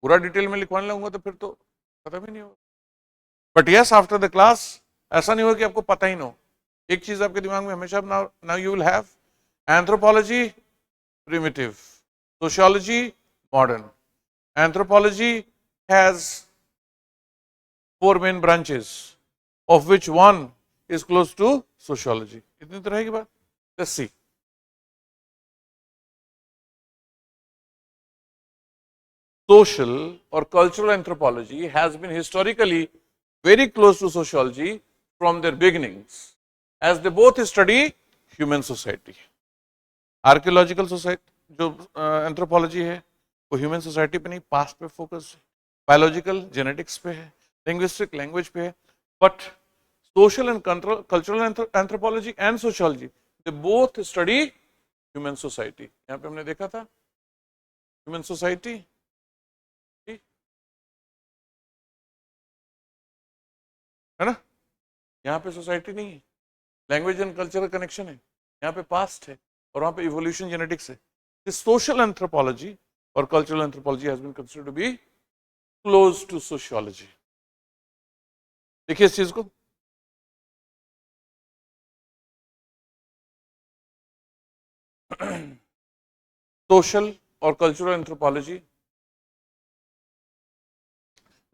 पूरा डिटेल में लिखवाने लगूंगा तो फिर तो खत्म ही नहीं होगा। But yes, after the class ऐसा नहीं होगा कि आपको पता ही ना हो। एक चीज आपके दिमाग में हमेशा, now you will have anthropology primitive, sociology modern. Anthropology has 4 main branches, of which one is close to sociology. इतनी तो रहेगी बात। Let's see. Social or cultural anthropology has been historically very close to sociology from their beginnings, as they both study human society. Archaeological society जो anthropology है वो human society पे नहीं, past पे फोकस है। बायोलॉजिकल जेनेटिक्स पे है, linguistic language पे है। But social and cultural anthropology and sociology they both study human society. यहाँ पे हमने देखा था ह्यूमन सोसाइटी, है ना? यहाँ पे सोसाइटी नहीं है, लैंग्वेज एंड कल्चरल कनेक्शन है, यहाँ पे पास्ट है और वहां पे इवोल्यूशन जेनेटिक्स है। दिस सोशल एंथ्रोपोलॉजी और cultural anthropology has been considered to be close to sociology. देखिए इस चीज को, सोशल और कल्चरल एंथ्रोपोलॉजी,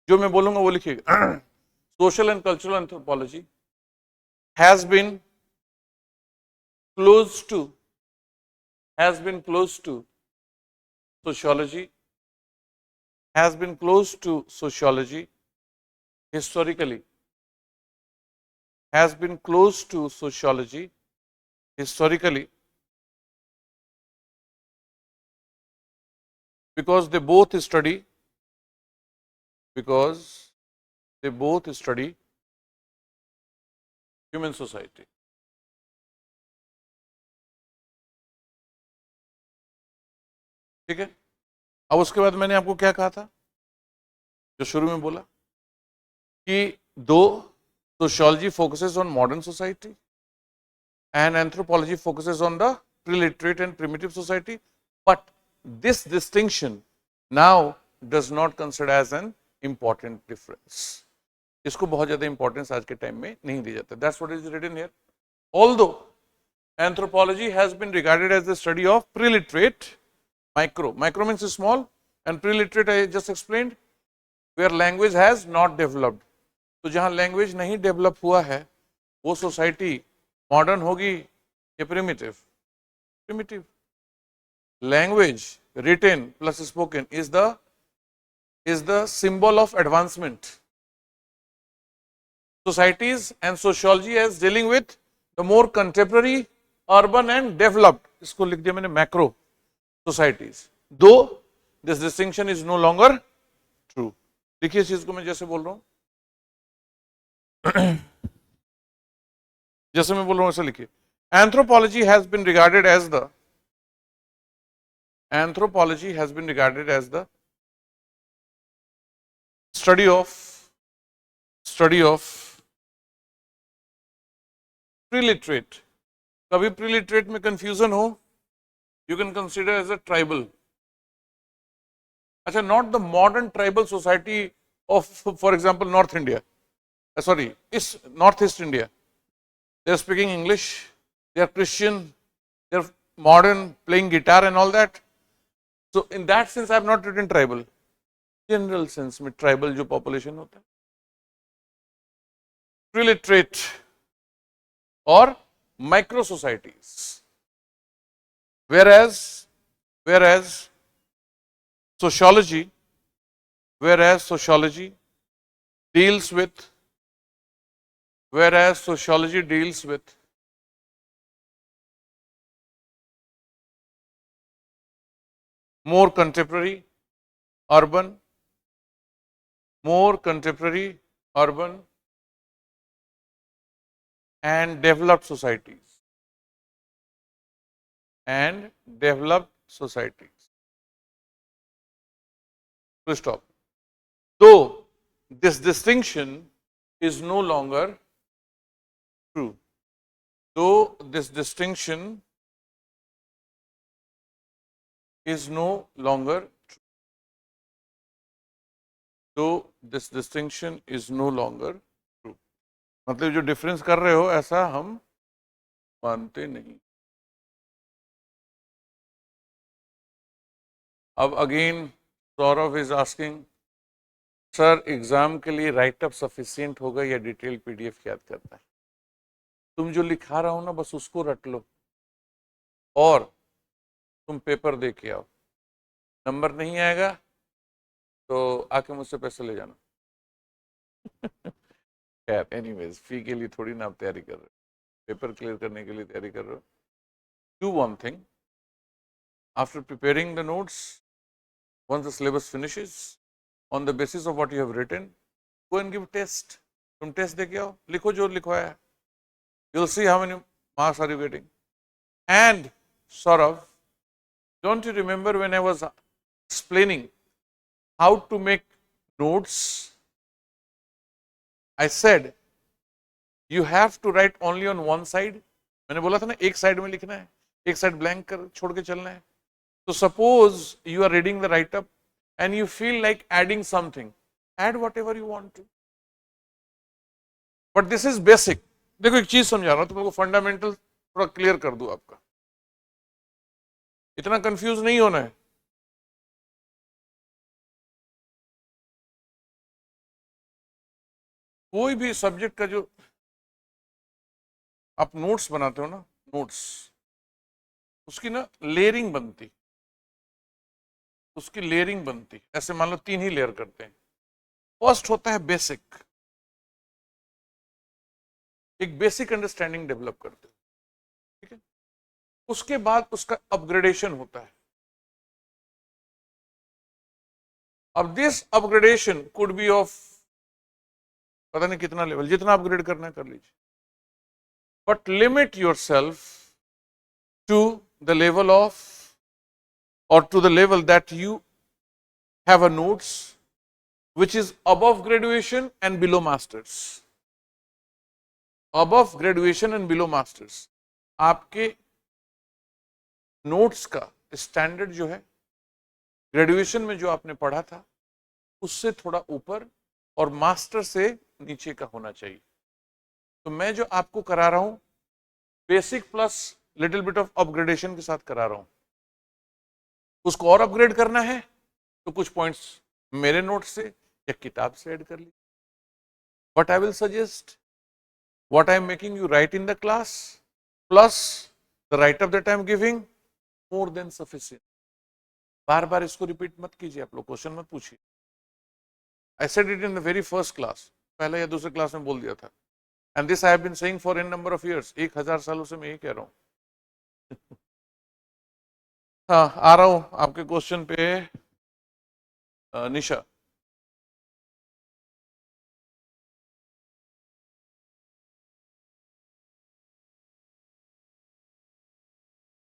जो मैं बोलूंगा वो लिखिएगा। Social and cultural anthropology has been close to sociology, has been close to sociology historically, has been close to sociology historically, because they both study human society. ठीक है। अब उसके बाद मैंने आपको क्या कहा था, जो शुरू में बोला कि दो, sociology focuses on modern society and anthropology focuses on the preliterate and primitive society, but this distinction now does not consider as an important difference. इसको बहुत ज्यादा इंपॉर्टेंस आज के टाइम में नहीं दी जाता। That's what is written here. Although anthropology has been regarded as the study of preliterate, micro means small, and preliterate I just explained, where language has not developed. तो जहां लैंग्वेज नहीं develop हुआ है वो सोसाइटी मॉडर्न होगी या primitive? Primitive. Language written plus spoken is the symbol of advancement. Societies and sociology as dealing with the more contemporary, urban and developed, इसको लिख दिया मैंने macro societies, though this distinction is no longer true. देखिए इस चीज को मैं जैसे बोल रहा हूं, जैसे मैं बोल रहा हूं ऐसे लिखिए. Anthropology has been regarded as the study of preliterate. कभी preliterate में confusion हो, you can consider as a tribal. अच्छा, not the modern tribal society of, for example, North India. Sorry, is Northeast India. They are speaking English, they are Christian, they are modern, playing guitar and all that. So in that sense I have not written tribal. General sense में tribal जो population होता है, preliterate or micro societies, whereas sociology deals with more contemporary, urban and developed societies. Full stop. Though this distinction is no longer true. Though this distinction is no longer true. Though this distinction is no longer true. मतलब जो difference कर रहे हो ऐसा हम मानते नहीं. अब again Saurabh is asking, sir exam के लिए राइटअप सफिशिएंट होगा या डिटेल पीडीएफ याद करता है? तुम जो लिखा रहा हो ना बस उसको रट लो और तुम पेपर दे के आओ. नंबर नहीं आएगा तो आके मुझसे पैसे ले जाना. खैर एनीवेज, फी के लिए थोड़ी ना आप तैयारी कर रहे हो, पेपर क्लियर करने के लिए तैयारी कर रहे हो. Do one thing, after preparing the notes, once the syllabus finishes, on the basis of what you have written, go and give test. तुम टेस्ट दे के आओ, लिखो जो लिखवाया है. You'll see how many marks are you getting. And Saurav, don't you remember when I was explaining how to make notes? I said you have to write only on one side. मैंने बोला था ना एक side में लिखना है, एक side blank कर छोड़ के चलना है. So suppose you are reading the write-up and you feel like adding something, add whatever you want to. But this is basic. देखो एक चीज समझा रहा हूं तुमको, फंडामेंटल थोड़ा क्लियर कर दूं आपका, इतना कंफ्यूज नहीं होना है. कोई भी सब्जेक्ट का जो आप नोट्स बनाते हो ना, नोट्स उसकी ना लेयरिंग बनती, ऐसे मान लो 3 ही लेयर करते हैं. फर्स्ट होता है बेसिक, एक बेसिक अंडरस्टैंडिंग डेवलप करते हो, ठीक है. उसके बाद उसका अपग्रेडेशन होता है. अब this upgradation could be of पता नहीं कितना लेवल, जितना अपग्रेड करना है कर लीजिए, but limit yourself to the level of or to the level that you have a notes which is above graduation and below masters. Above graduation and below masters. आपके notes का standard जो है graduation में जो आपने पढ़ा था उससे थोड़ा ऊपर और मास्टर से नीचे का होना चाहिए. तो मैं जो आपको करा रहा हूं basic plus little bit of upgradation के साथ करा रहा हूं. उसको और अपग्रेड करना है तो कुछ पॉइंट्स मेरे नोट से या किताब से ऐड कर ली. But I will suggest what I am making you write in the class plus the write up that I am giving, more than sufficient. बार बार इसको रिपीट मत कीजिए, आप लोग क्वेश्चन मत पूछिए. I said it in the very first class, पहले या दूसरे क्लास में बोल दिया था. And this I have been saying for n number of years. 1000 सालों से मैं यही कह रहा हूं. हाँ, आ रहा हूं आपके क्वेश्चन पे. निशा,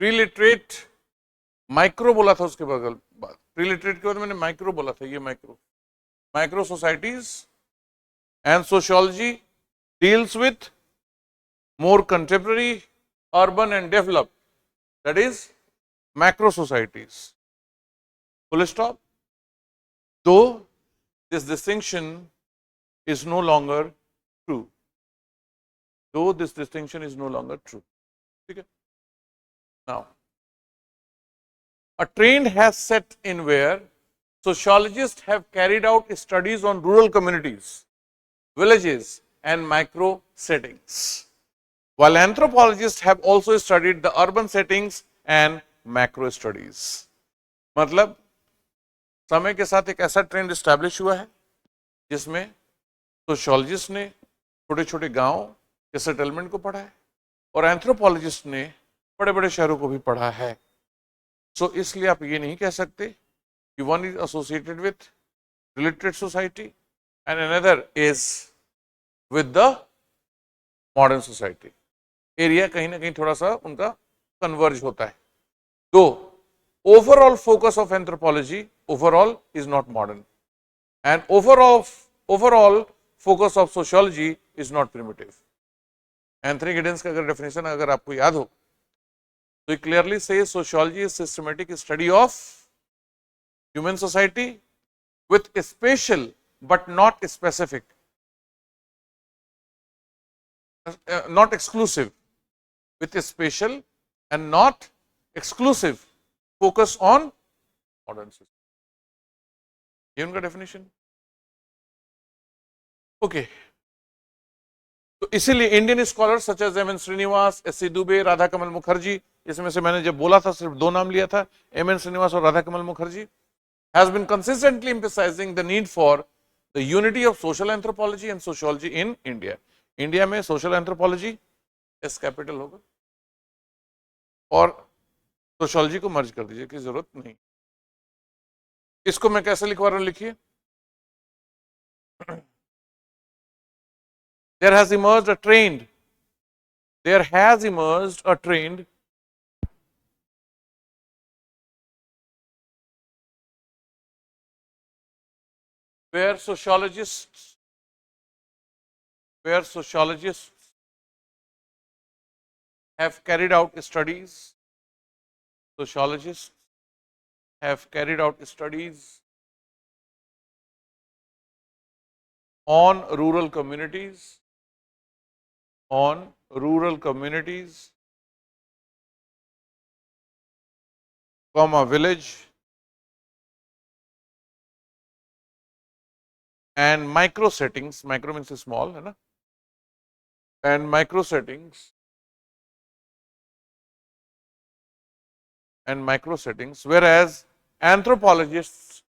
प्रीलिटरेट माइक्रो बोला था उसके बगल, प्रीलिटरेट के बाद मैंने माइक्रो बोला था. ये micro societies and sociology deals with more contemporary, urban and developed, that is macro societies. Full stop. Though this distinction is no longer true. Though this distinction is no longer true. Okay? Now, a trend has set in where sociologists have carried out studies on rural communities, villages and micro settings, while anthropologists have also studied the urban settings and macro studies. मतलब समय के साथ एक ऐसा trend establish हुआ है जिसमें sociologist ने छोटे छोटे गांव के सेटलमेंट को पढ़ा है और एंथ्रोपोलॉजिस्ट ने बड़े बड़े शहरों को भी पढ़ा है. सो इसलिए आप ये नहीं कह सकते कि one is associated with related society and another is with the modern society. Area कहीं ना कहीं थोड़ा सा उनका कन्वर्ज होता है. तो overall focus of anthropology overall is not modern and overall focus of sociology is not primitive. Anthony Giddens का अगर डेफिनेशन अगर आपको याद हो तो क्लियरली से sociology is systematic study of human society with special but not specific, not exclusive, with a special and not exclusive focus on modern system. ये उनका डेफिनेशन. ओके, तो इसीलिए Indian scholars such as M N Srinivas, S C Dube, Radha Kamal Mukherjee, इसमें से मैंने जब बोला था सिर्फ दो नाम लिया था, एम एन श्रीनिवास और Radha Kamal Mukherjee, has been consistently emphasising the need for the unity of social anthropology and sociology in India. India में सोशल एंथ्रोपोलॉजी एस कैपिटल होगा और सोशियोलॉजी को मर्ज कर दीजिए की जरूरत नहीं. इसको मैं कैसे लिखवा रहा हूं, लिखिए. There has emerged a trend. There has emerged a trend where sociologists have carried out studies. Sociologists have carried out studies on rural communities, comma village and micro settings. Micro means small, है ना? And micro settings whereas anthropologists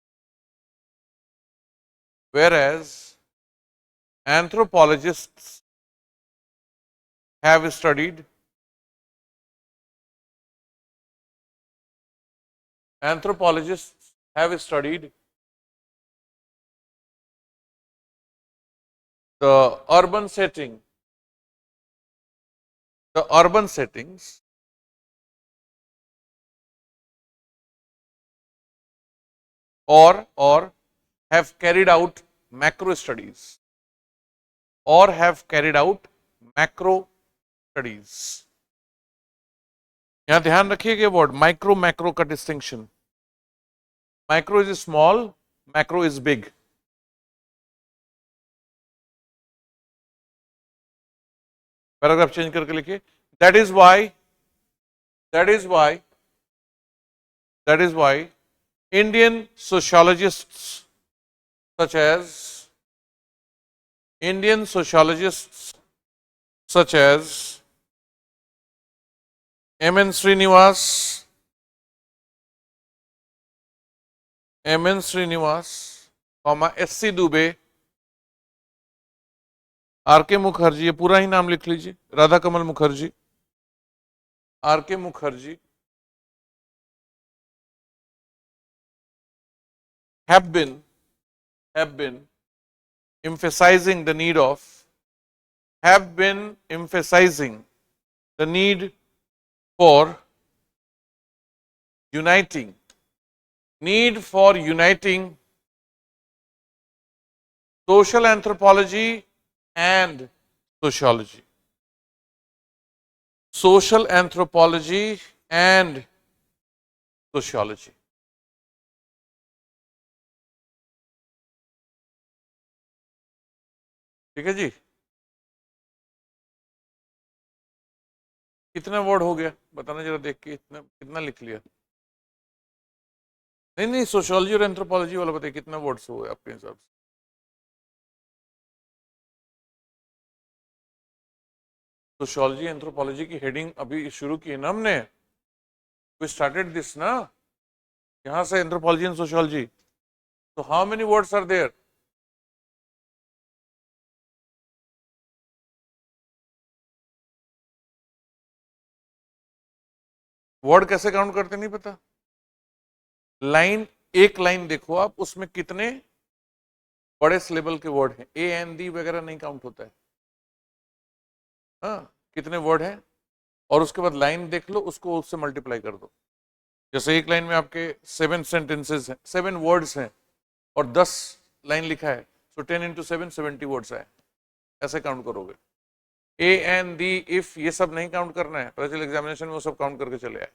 have studied the urban settings or have carried out macro studies यहां ध्यान रखिएगा word micro macro का distinction. Micro is small, macro is big. Paragraph change करके लिखिए. That is why Indian sociologists such as M.N. Srinivas, S.C. Dubey, R.K. Mukherjee, ये पूरा ही नाम लिख लीजिए, Radha Kamal Mukherjee, R.K. Mukherjee have been emphasizing the need for uniting social anthropology and sociology. Social anthropology and sociology. ठीक है जी, कितना वर्ड हो गया बताना जरा देख के, इतना कितना लिख लिया? नहीं नहीं, सोशियोलॉजी और एंथ्रोपोलॉजी वाला बताइए कितना वर्ड्स हुए आपके हिसाब से? सोशियोलॉजी एंथ्रोपोलॉजी की हेडिंग अभी शुरू की है ना हमने, वी स्टार्टेड दिस ना, यहां से एंथ्रोपोलॉजी एंड सोशियोलॉजी. तो how many words are there? Word कैसे काउंट करते नहीं पता? लाइन, एक लाइन देखो आप, उसमें कितने बड़े सिलेबल के वर्ड हैं, ए एन दी वगैरह नहीं काउंट होता है. हाँ, कितने वर्ड हैं, और उसके बाद लाइन देख लो, उसको उससे मल्टीप्लाई कर दो. जैसे एक लाइन में आपके 7 सेंटेंसेस हैं, 7 वर्ड्स हैं, और 10 लाइन लिखा है, सो 10 इंटू 7 70 वर्ड्स है. ऐसे काउंट करोगे. ए एन दी इफ ये सब नहीं काउंट करना है, पता चले एग्जामिनेशन में वो सब काउंट करके चले आए.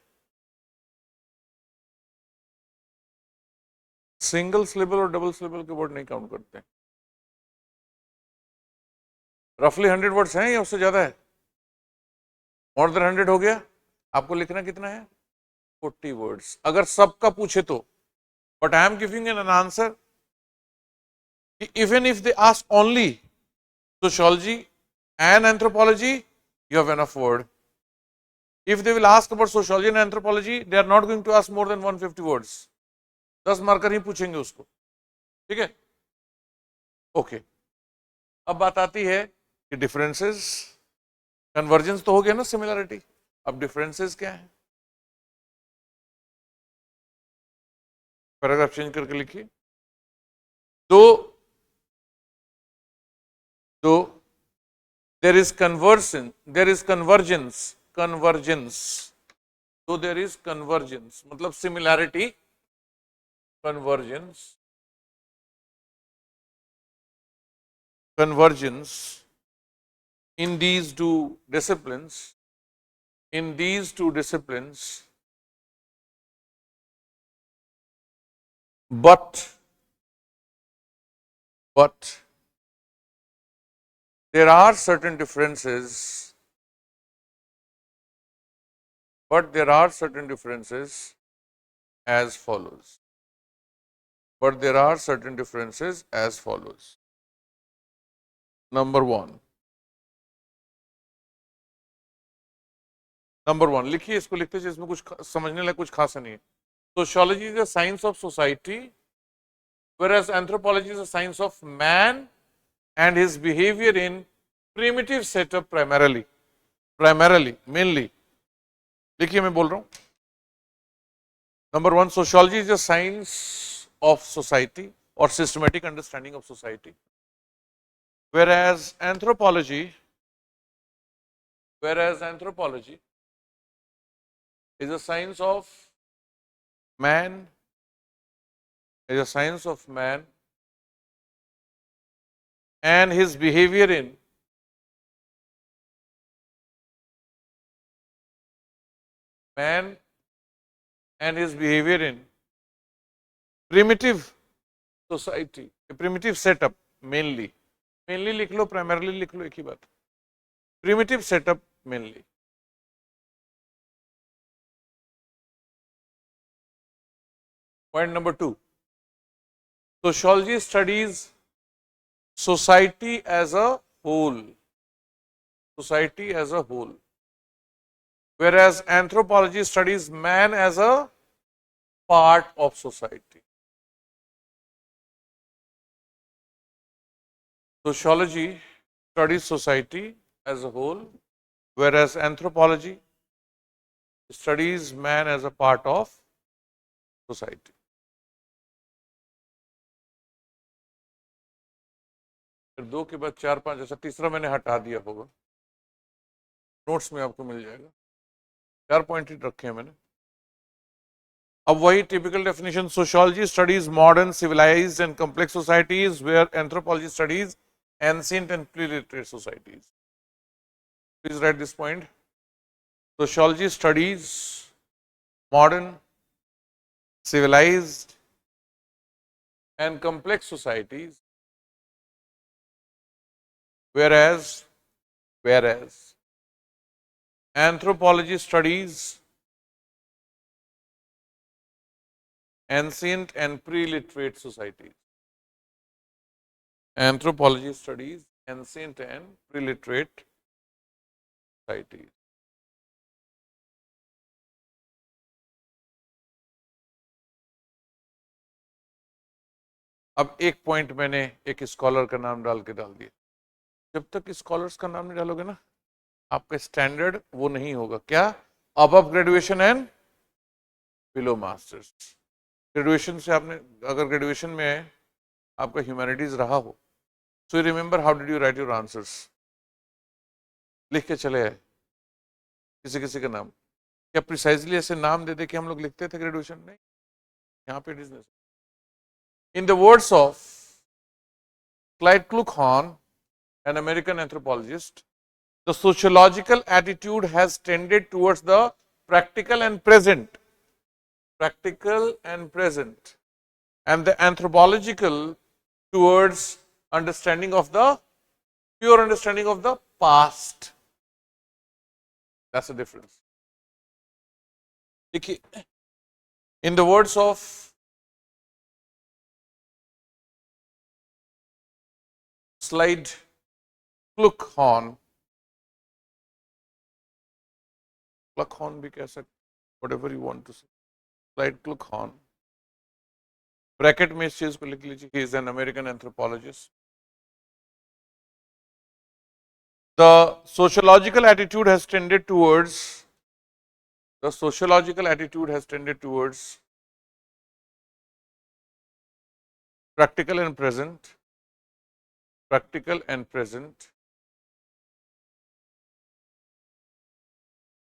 सिंगल सिलेबल और डबल सिलेबल के वर्ड नहीं काउंट करते. रफली 100 वर्ड्स हैं या उससे ज्यादा है? मोर देन 100 हो गया. आपको लिखना कितना है? 40 वर्ड्स, अगर सबका पूछे तो. But I am giving an answer, even if they ask only sociology and anthropology, you have enough word. If they will ask about sociology and anthropology, they are not going to ask more than 150 words. 10 marker ही पूछेंगे उसको. ठीक है, okay. अब बात आती है कि differences, convergence तो हो गया ना, सिमिलरिटी. अब डिफरेंसेस क्या है? पैराग्राफ चेंज करके लिखिए. तो there is convergence, so there is convergence, मतलब similarity, convergence in these two disciplines, but there are certain differences, as follows. Number one, लिखिए, इसको लिखते हैं, इसमें कुछ समझने लायक कुछ खास नहीं है. Sociology is a science of society, whereas anthropology is a science of man and his behavior in primitive setup primarily, mainly. देखिए मैं बोल रहा हूं. Number one, sociology is a science of society or systematic understanding of society, whereas anthropology is a science of man, and his behavior in primitive society, a primitive setup, mainly लिख लो, primarily लिख लो, एक ही बात. Primitive setup mainly. Point number 2, sociology studies society as a whole. society as a whole, whereas anthropology studies man as a part of society. Sociology studies society as a whole, whereas anthropology studies man as a part of society. फिर 2 के बाद 4 5 ऐसा तीसरा मैंने हटा दिया होगा, notes में आपको मिल जाएगा, 4 पॉइंट ही रखे हैं मैंने. अब वही typical definition, sociology studies modern civilized and complex societies, where anthropology studies ancient and preliterate societies. Please write this point. Sociology studies modern civilized and complex societies, whereas anthropology studies ancient and pre-literate societies. Anthropology studies ancient and pre-literate societies. अब एक point मैंने एक scholar का नाम डाल दिया. जब तक स्कॉलर्स का नाम नहीं डालोगे ना, आपका स्टैंडर्ड वो नहीं होगा. क्या? Above graduation and below masters. Graduation से आपने, अगर ग्रेजुएशन में आपका ह्यूमैनिटीज रहा हो, so you remember how did you right your answers. लिख के चले आए किसी किसी का नाम. क्या प्रिसाइजली ऐसे नाम दे दे के हम लोग लिखते थे ग्रेजुएशन? नहीं, यहाँ पे business. In the words of Clyde Kluckhohn, an American anthropologist, the sociological attitude has tended towards the practical and present, and the anthropological towards understanding of the pure understanding of the past. That's the difference. In the words of Clyde Kluckhohn भी कह सकते, whatever you want to say. Clyde Kluckhohn, bracket में इस चीज को लिख लीजिए. He is an American anthropologist. The sociological attitude has tended towards practical and present,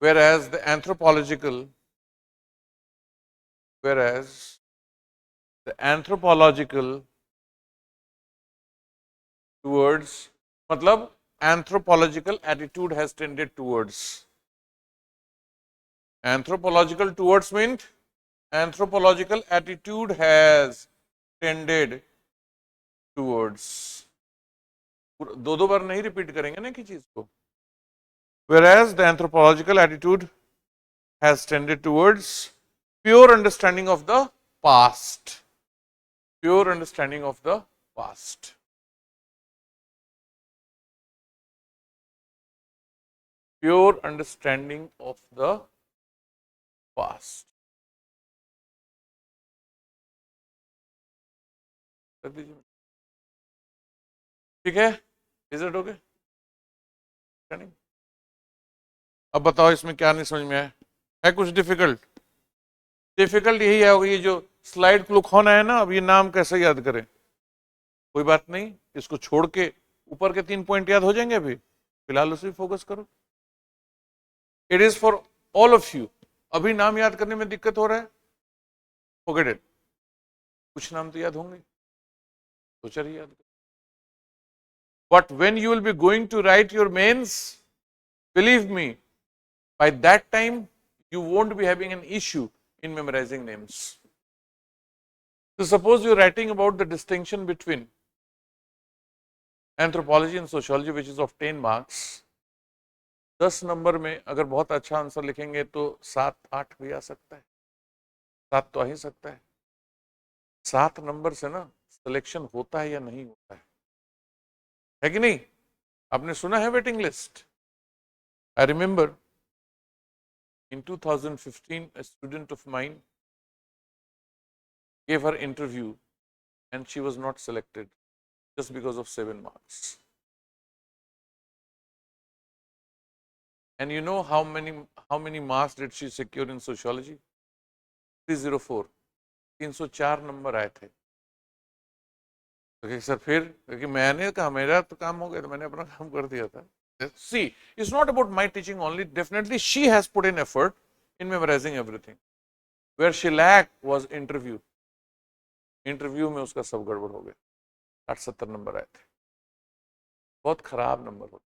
whereas the anthropological towards, मतलब anthropological attitude has tended towards. Anthropological towards means anthropological attitude has tended towards. दो बार नहीं repeat करेंगे ना कि चीज को. Whereas the anthropological attitude has tended towards pure understanding of the past. Pure understanding of the past. Pure understanding of the past. ठीक है, is it okay? अब बताओ इसमें क्या नहीं समझ में आया? है कुछ डिफिकल्ट? डिफिकल्ट यही है, ये जो स्लाइड क्लुकहोन है ना, अब ये नाम कैसे याद करें? कोई बात नहीं, इसको छोड़ के ऊपर के 3 पॉइंट याद हो जाएंगे. अभी फिलहाल उसी फोकस करो. It is for all of you. अभी नाम याद करने में दिक्कत हो रहा है, फॉरगेट इट. कुछ नाम तो याद होंगे, तो चलिए याद. But when you will be going to write your mains, believe me, by that time you won't be having an issue in memorizing names. So suppose you are writing about the distinction between anthropology and sociology, which is of 10 marks. 10 number में अगर बहुत अच्छा answer लिखेंगे तो 7-8 भी आ सकता है. 7 तो आ ही सकता है. 7 नंबर से ना सिलेक्शन होता है या नहीं होता है कि नहीं? आपने सुना है waiting list? I remember in 2015, a student of mine gave her interview and she was not selected just because of 7 marks. And you know how many marks did she secure in sociology? 304. 304 number आए थे. तो sir फिर क्योंकि मैंने कहा मेरा तो काम हो गया, तो मैंने अपना काम कर दिया था. See, it's not about my teaching only. Definitely she has put in effort in memorizing everything. Where she lacked was interview. Interview में उसका सब गड़बड़ हो गया. 60-70 नंबर आए थे. बहुत खराब नंबर होते.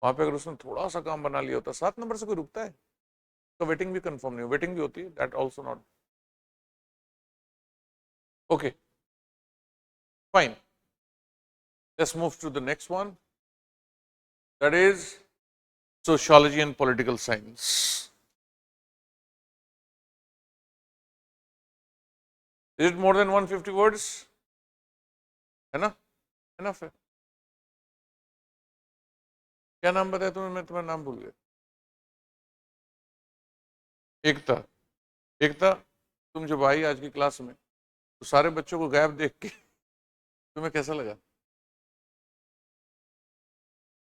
वहां पे अगर उसने थोड़ा सा काम बना लिया होता, 7 नंबर से कोई रुकता है? तो वेटिंग भी कंफर्म नहीं, वेटिंग भी होती है. That also not. Okay, fine. Let's move to the next one. That is sociology and political science. Is it more than 150 words? है ना? Enough है. क्या नाम बताया तुम्हें? मैं तुम्हारा नाम भूल गया. एकता. एकता, तुम जब आई आज की क्लास में तो सारे बच्चों को गायब देख के तुम्हें कैसा लगा?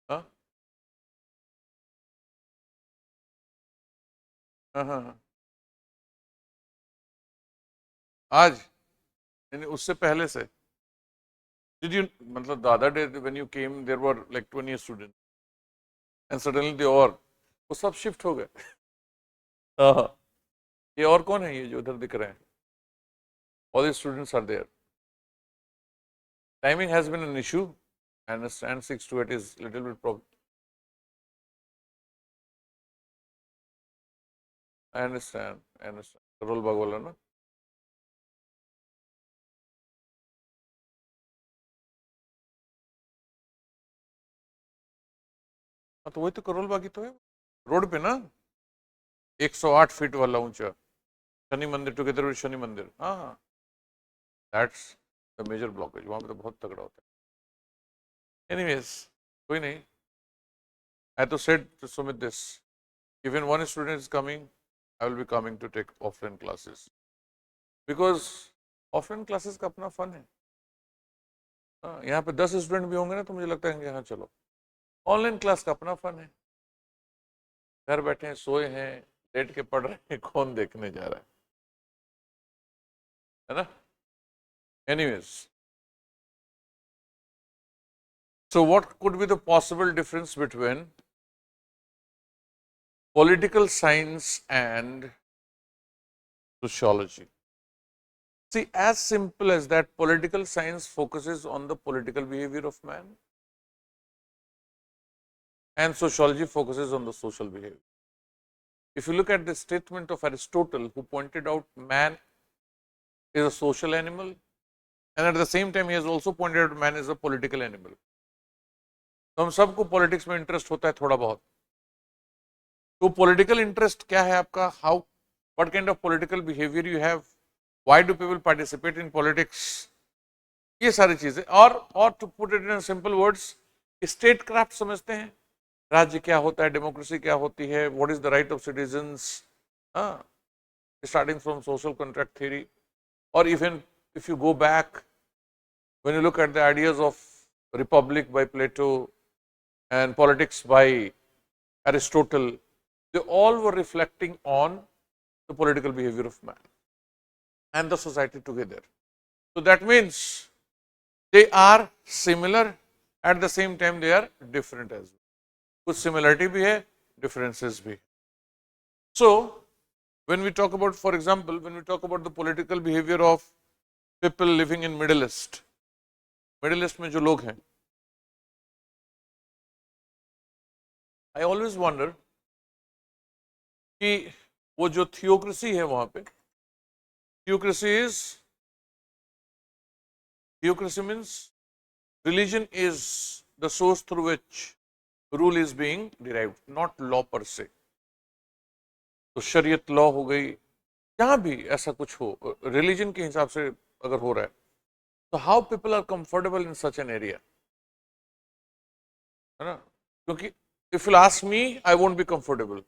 हाँ हाँ हाँ हाँ. आज यानी उससे पहले से did you, मतलब the other day when you came there were like 20 students and suddenly they all वो सब शिफ्ट हो गए. हाँ. ये और कौन है ये जो उधर दिख रहे हैं? All the students are there. Timing has been an issue. I understand 6 to 8 is little bit problem. I understand. I understand. रोल बाग वाला ना. हाँ तो वही तो करोल बागी तो है रोड पे ना, 108 फीट वाला ऊंचा शनि मंदिर टुगेदर विद शनि मंदिर. हाँ, दैट्स द मेजर ब्लॉकेज. वहां पे तो बहुत तगड़ा होता है. एनीवेज, कोई नहीं. I तो said to Sumit this, if one student is coming, I will be coming to take offline classes because offline classes का अपना फन है. यहाँ पे 10 स्टूडेंट भी होंगे ना तो मुझे लगता है कि हाँ चलो. ऑनलाइन क्लास का अपना फन है. घर बैठे हैं, सोए हैं, लेट के पढ़ रहे हैं, कौन देखने जा रहा है ना? Anyways, so what could be the possible difference between political science and sociology? See, as simple as that, political science focuses on the political behavior of man and sociology focuses on the social behavior. If you look at the statement of Aristotle, who pointed out man is a social animal and at the same time he has also pointed out man is a political animal. तो हम सबको politics में interest होता है थोड़ा बहुत. तो political interest क्या है आपका? How, what kind of political behaviour you have, why do people participate in politics, ये सारी चीजें. और to put it in simple words, statecraft समझते हैं. राज्य क्या होता है, डेमोक्रेसी क्या होती है, what is the right of citizens, starting from social contract theory, or even if you go back, when you look at the ideas of republic by Plato and politics by Aristotle, they all were reflecting on the political behavior of man and the society together. So that means they are similar, at the same time they are different as well. कुछ similarity भी है, differences भी. So when we talk about, for example, when we talk about the political behavior of people living in Middle East, Middle East में जो लोग हैं, I always wonder कि वो जो थियोक्रेसी है वहां पे, theocracy means religion is the source through which rule is being derived, not law per se. तो शरीयत लॉ हो गई, जहां भी ऐसा कुछ हो, रिलीजन के हिसाब से अगर हो रहा है, तो how people are comfortable in such an area, है ना? क्योंकि if you ask me I won't be comfortable,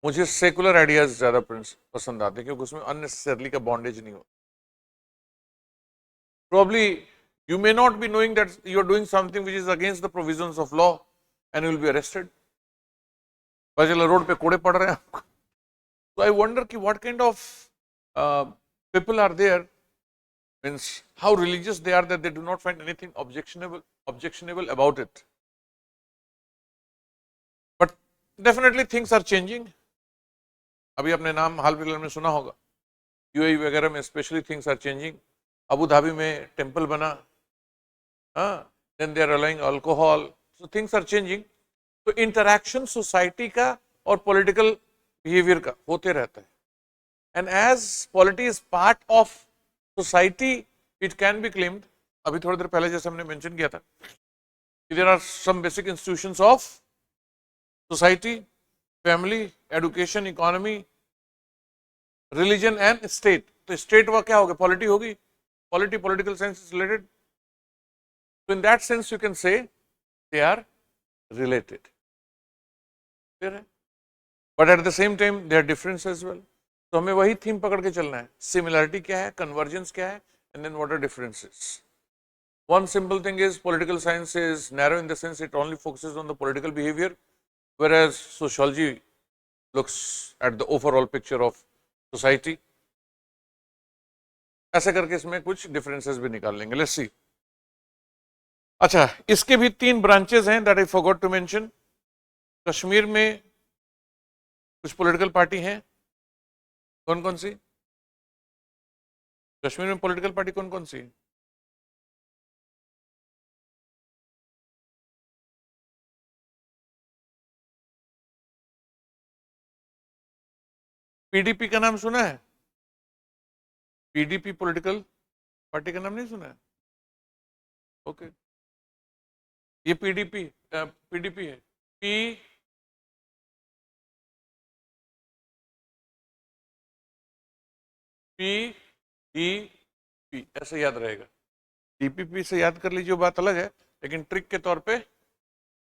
मुझे सेकुलर आइडियाज ज्यादा पसंद आते हैं क्योंकि उसमें अननेसेसरली का बॉन्डेज नहीं हो. Probably you may not be knowing that you are doing something which is against the provisions of law and you will be arrested. पता चला रोड पे कोड़े पड़ रहे हैं आपको. So I wonder कि what kind of people are there, means how religious they are that they do not find anything objectionable about it. But definitely things are changing. अभी अपने नाम हाल फिलहाल में सुना होगा, यूएई वगैरह में specially things are changing. Abu Dhabi में टेम्पल बना, then they are allowing alcohol, so things are changing. तो इंटरैक्शन सोसाइटी का और पॉलिटिकल बिहेवियर का होते रहता है. And as polity is part of society, it can be claimed, अभी थोड़ी देर पहले जैसे हमने मेंशन किया था, there are some basic institutions of society, family, education, economy, religion and state. तो स्टेट वह क्या होगा, पॉलिटी होगी. Polity, political science is related. So in that sense, you can say they are related. Clear है? But at the same time, they are different as well. तो हमें वही theme पकड़ के चलना है. Similarity क्या है, convergence क्या है, and then what are differences. One simple thing is political science is narrow in the sense it only focuses on the political behavior, whereas sociology looks at the overall picture of society. ऐसे करके इसमें कुछ differences भी निकाल लेंगे. Let's see. अच्छा, इसके भी 3 ब्रांचेस हैं that I forgot to mention. Kashmir में कुछ पॉलिटिकल पार्टी हैं. कौन कौन सी कश्मीर में पॉलिटिकल पार्टी कौन कौन सी? पीडीपी का नाम सुना है? पीडीपी पॉलिटिकल पार्टी का नाम नहीं सुना है? ओके, ये पीडीपी पीडीपी है. पी पी डी पी ऐसे याद रहेगा. डीपीपी से याद कर लीजिए, बात अलग है, लेकिन ट्रिक के तौर पे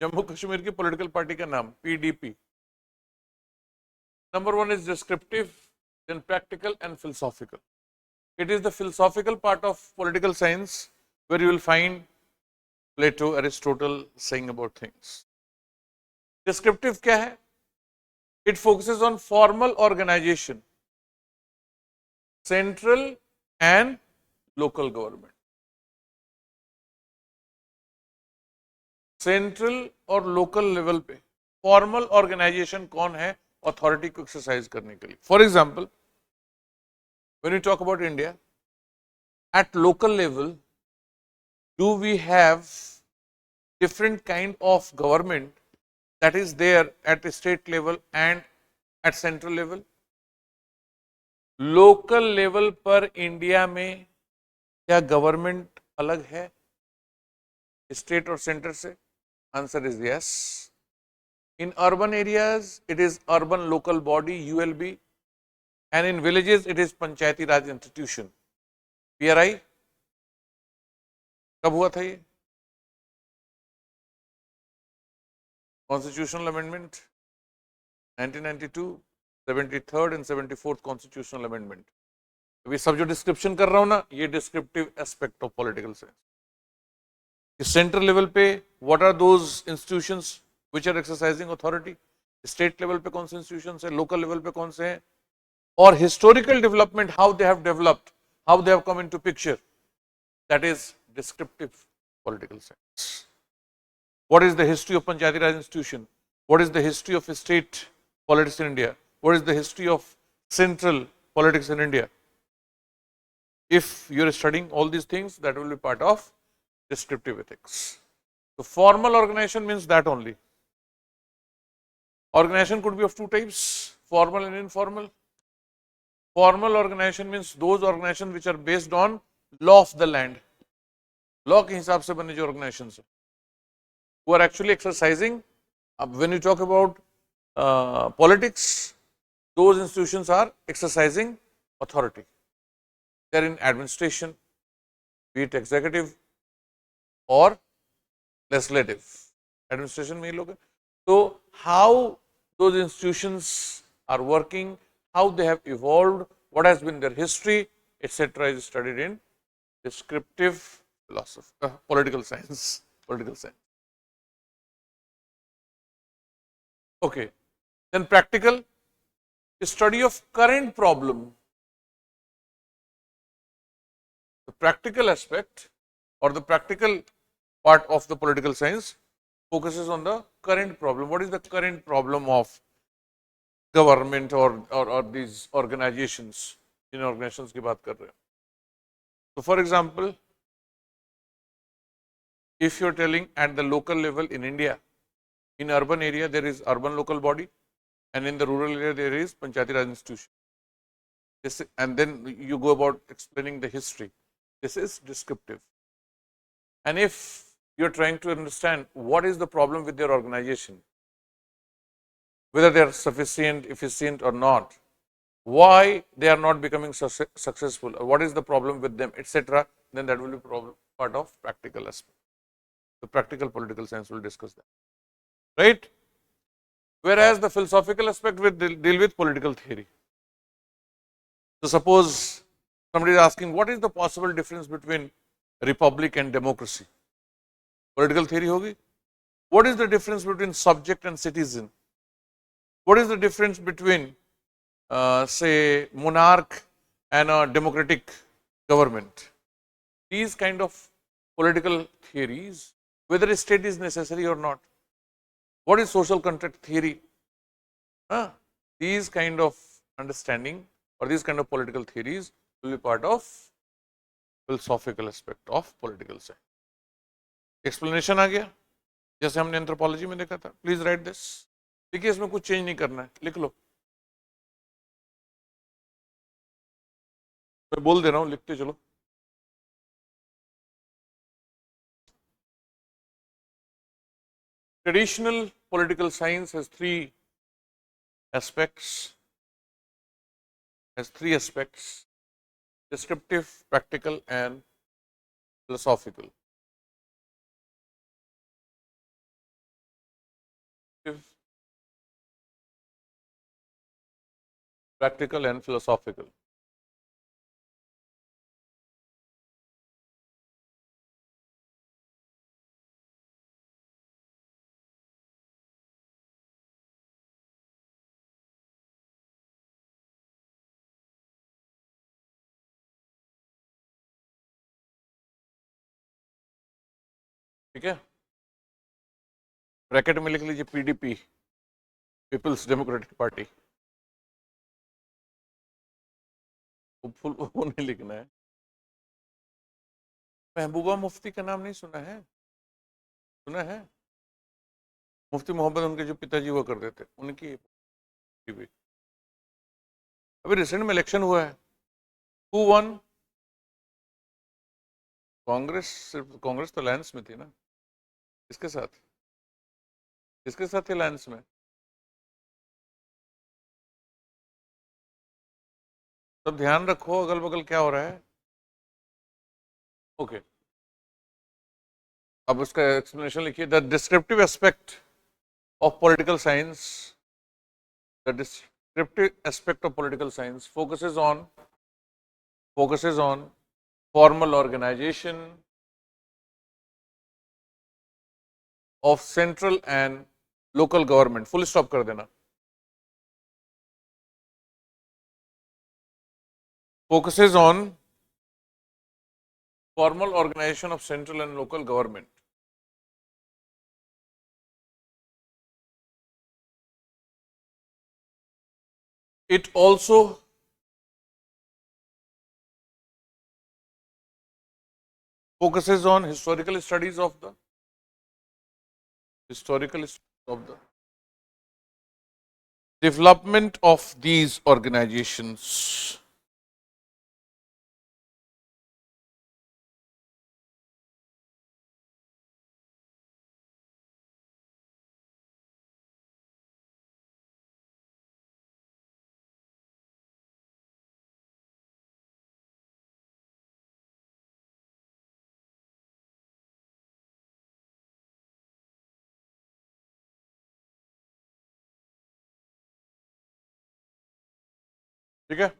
जम्मू कश्मीर की पॉलिटिकल पार्टी का नाम PDP. Number 1 is descriptive, then practical and philosophical. It is the philosophical part of political science where you will find Plato, Aristotle saying about things. Descriptive क्या है? It focuses on formal organization, central and local government. Central और local level पे formal organisation कौन है authority को exercise करने के लिए. For example, when you talk about India, at local level, do we have different kind of government that is there at the state level and at central level? Local level पर India में क्या government अलग है state और centre से? Answer is yes. In urban areas, it is urban local body ULB, and in villages, it is Panchayati Raj institution PRI. कब हुआ था ये? Constitutional Amendment 1992, 73rd and 74th Constitutional Amendment. अभी सब जो डिस्क्रिप्शन कर रहा हूं ना, ये descriptive aspect of political science. Central level पे what are those institutions which are exercising authority, state level पे कौन से institutions है, local level पे कौन से हैं, और historical development, how they have developed, how they have come into picture, that is descriptive political science. What is the history of Panchayati Raj institution? What is the history of state politics in India? What is the history of central politics in India? If you are studying all these things, that will be part of descriptive ethics. So formal organization means that only. Organization could be of 2 types, formal and informal. Formal organization means those organizations which are based on law of the land. Law के हिसाब से बने जो organizations हैं, who are actually exercising. When you talk about politics, those institutions are exercising authority. They are in administration, be it executive or legislative. Administration में ही लोग हैं. तो how those institutions are working, how they have evolved, what has been their history, etc. is studied in descriptive philosophy, political science, political science. Okay, then practical, study of current problem. The practical aspect or the practical part of the political science focuses on the current problem. What is the current problem of government or these organizations? In organizations की बात कर रहे हैं. So for example, if you're telling at the local level in India, in urban area there is urban local body, and in the rural area there is Panchayati Raj institution. This, and then you go about explaining the history. This is descriptive. And if you're trying to understand what is the problem with their organization, whether they are sufficient, efficient or not, why they are not becoming successful, or what is the problem with them, etc., then that will be part of practical aspect. The practical political science will discuss that, right? Whereas the philosophical aspect will deal with political theory. So suppose somebody is asking, what is the possible difference between republic and democracy? Political theory hogi. What is the difference between subject and citizen? What is the difference between, say, monarch and a democratic government? These kind of political theories, whether a state is necessary or not. What is social contract theory? These kind of understanding or these kind of political theories will be part of philosophical aspect of political science. Explanation आ गया जैसे हमने anthropology में देखा था. Please write this. देखिए इसमें कुछ change नहीं करना है, लिख लो. मैं बोल दे रहा हूं, लिखते चलो. Traditional political science has three aspects. Descriptive, practical and philosophical. Practical and philosophical. ठीक है, ब्रैकेट में लिख लीजिए पीडीपी, पीपल्स डेमोक्रेटिक पार्टी. वो नहीं लिखना है. महबूबा मुफ्ती का नाम नहीं सुना है? सुना है? मुफ्ती मोहम्मद, उनके जो पिताजी हुआ करते थे, उनकी अभी रिसेंट में इलेक्शन हुआ है. Who won? कांग्रेस. सिर्फ कांग्रेस तो अलायंस में थी ना. किसके साथ? किसके साथ थी अलायंस में? तो ध्यान रखो अगल बगल क्या हो रहा है. ओके, अब उसका एक्सप्लेनेशन लिखिए. The descriptive aspect of political science, the descriptive aspect of political science focuses on formal organization of central and local government. Full stop कर देना. Focuses on formal organization of central and local government. It also focuses on historical studies of the development of these organizations. ठीक है.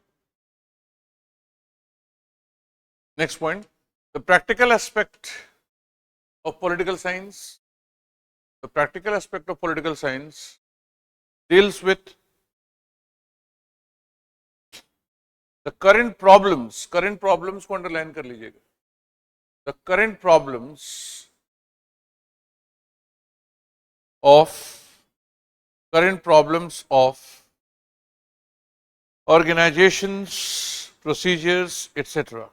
Next point, the practical aspect of political science. The practical aspect of political science deals with the current problems. Current problems को underline कर लीजिएगा. The current problems of organizations, procedures, etc.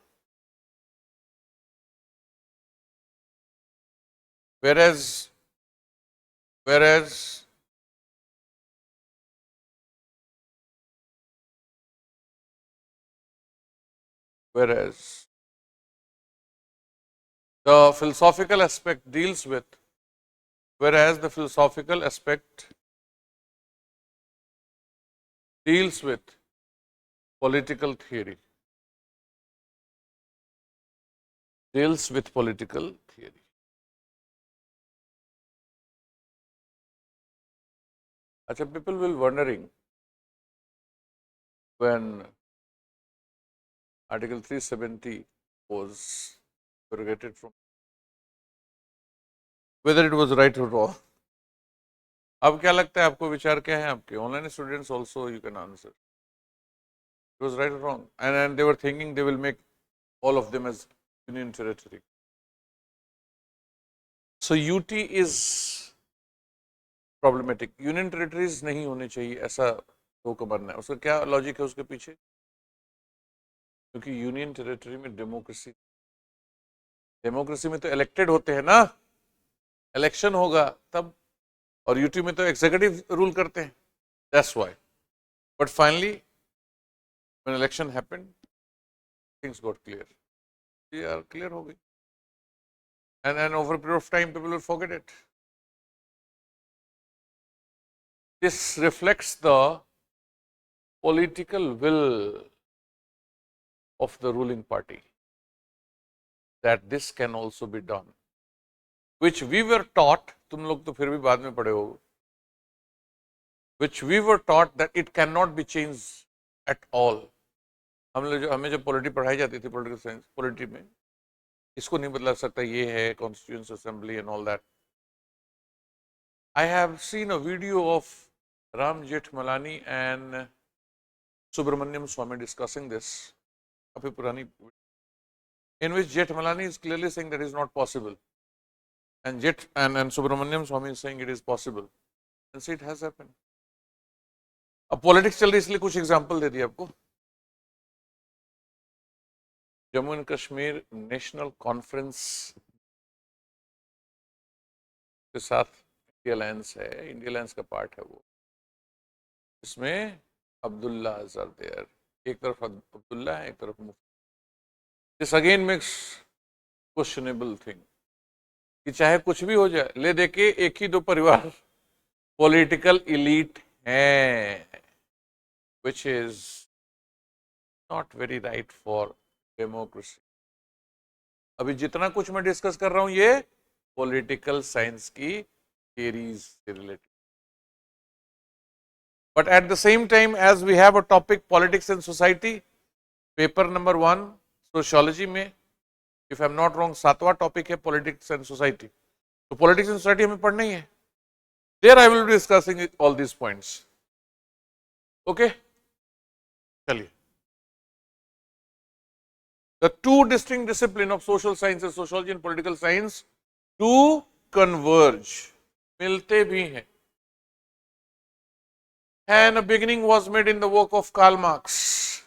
Whereas the philosophical aspect deals with, whereas the philosophical aspect deals with political theory. Deals with political theory. Achha, people will wondering when Article 370 was abrogated from, whether it was right or wrong. अब क्या लगता है आपको, विचार क्या है आपके? Online students also you can answer. It was right or wrong, and they were thinking they will make all of them as union territory. So UT is problematic. Union territories नहीं होने चाहिए, ऐसा लोगों का मानना है. उसका क्या लॉजिक है उसके पीछे? क्योंकि यूनियन टेरिटरी में डेमोक्रेसी में तो इलेक्टेड होते हैं ना, इलेक्शन होगा तब, और यूटी में तो एग्जीक्यूटिव रूल करते हैं. That's why. But finally when election happened, things got clear. यार क्लियर हो गई, and over a period of time people will forget it. This reflects the political will of the ruling party that this can also be done, which we were taught, तुम लोग तो फिर भी बाद में पढ़े हो, which we were taught that it cannot be changed at all. हमें जब पॉलिटी पढ़ाई जाती थी, पॉलिटिकल साइंस, पॉलिटी में इसको नहीं बदला सकता, ये है constituency assembly and all that. I have seen a video of Ram Jethmalani and Subramaniam Swamy discussing this, काफी पुरानी, in which Jethmalani is clearly saying that is not possible, and Subramaniam Swamy is saying it is possible, and see it has happened. अब politics चल रही इसलिए कुछ example दे दिए आपको. Jammu and Kashmir national conference के साथ इंडिया अलायंस है, इंडिया अलायंस का पार्ट है वो. इसमें अब्दुल्ला अजहर देयर, एक तरफ अब्दुल्ला है, एक तरफ Mufti. This again makes questionable thing कि चाहे कुछ भी हो जाए, ले देके एक ही दो परिवार पॉलिटिकल इलीट हैं, which is not very right for democracy. अभी जितना कुछ मैं डिस्कस कर रहा हूं ये पॉलिटिकल साइंस की थियरीज से related. But at the same time, as we have a topic politics and society, paper number 1 sociology में, if I am not wrong, 7वां टॉपिक है politics and society. तो politics and society हमें पढ़ना ही है. There I will be discussing all these points. Okay? चलिए. The two distinct disciplines of social sciences, sociology and political science, do converge. मिलते भी हैं. And a beginning was made in the work of Karl Marx.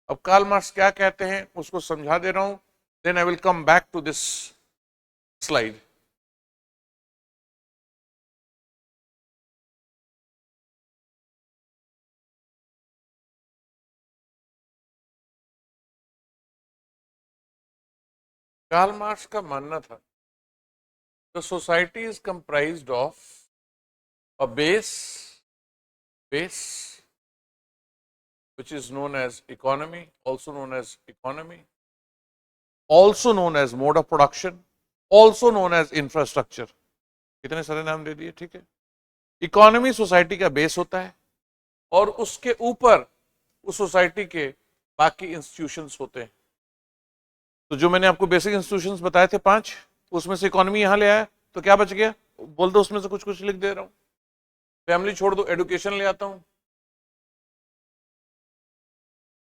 अब Karl Marx क्या कहते हैं उसको समझा दे रहा हूं, then I will come back to this slide. Karl Marx का मानना था, the society is comprised of a base which is known as economy, also known as mode of production, also known as infrastructure. कितने सारे नाम दे दिए, ठीक है. Economy society का बेस होता है और उसके ऊपर उस सोसाइटी के बाकी इंस्टीट्यूशंस होते हैं। तो जो मैंने आपको बेसिक इंस्टीट्यूशंस बताए थे 5, उसमें से इकोनॉमी यहां ले आया तो क्या बच गया, बोल दो, उसमें से कुछ कुछ लिख दे रहा हूं। फैमिली छोड़ दो, एडुकेशन ले आता हूं,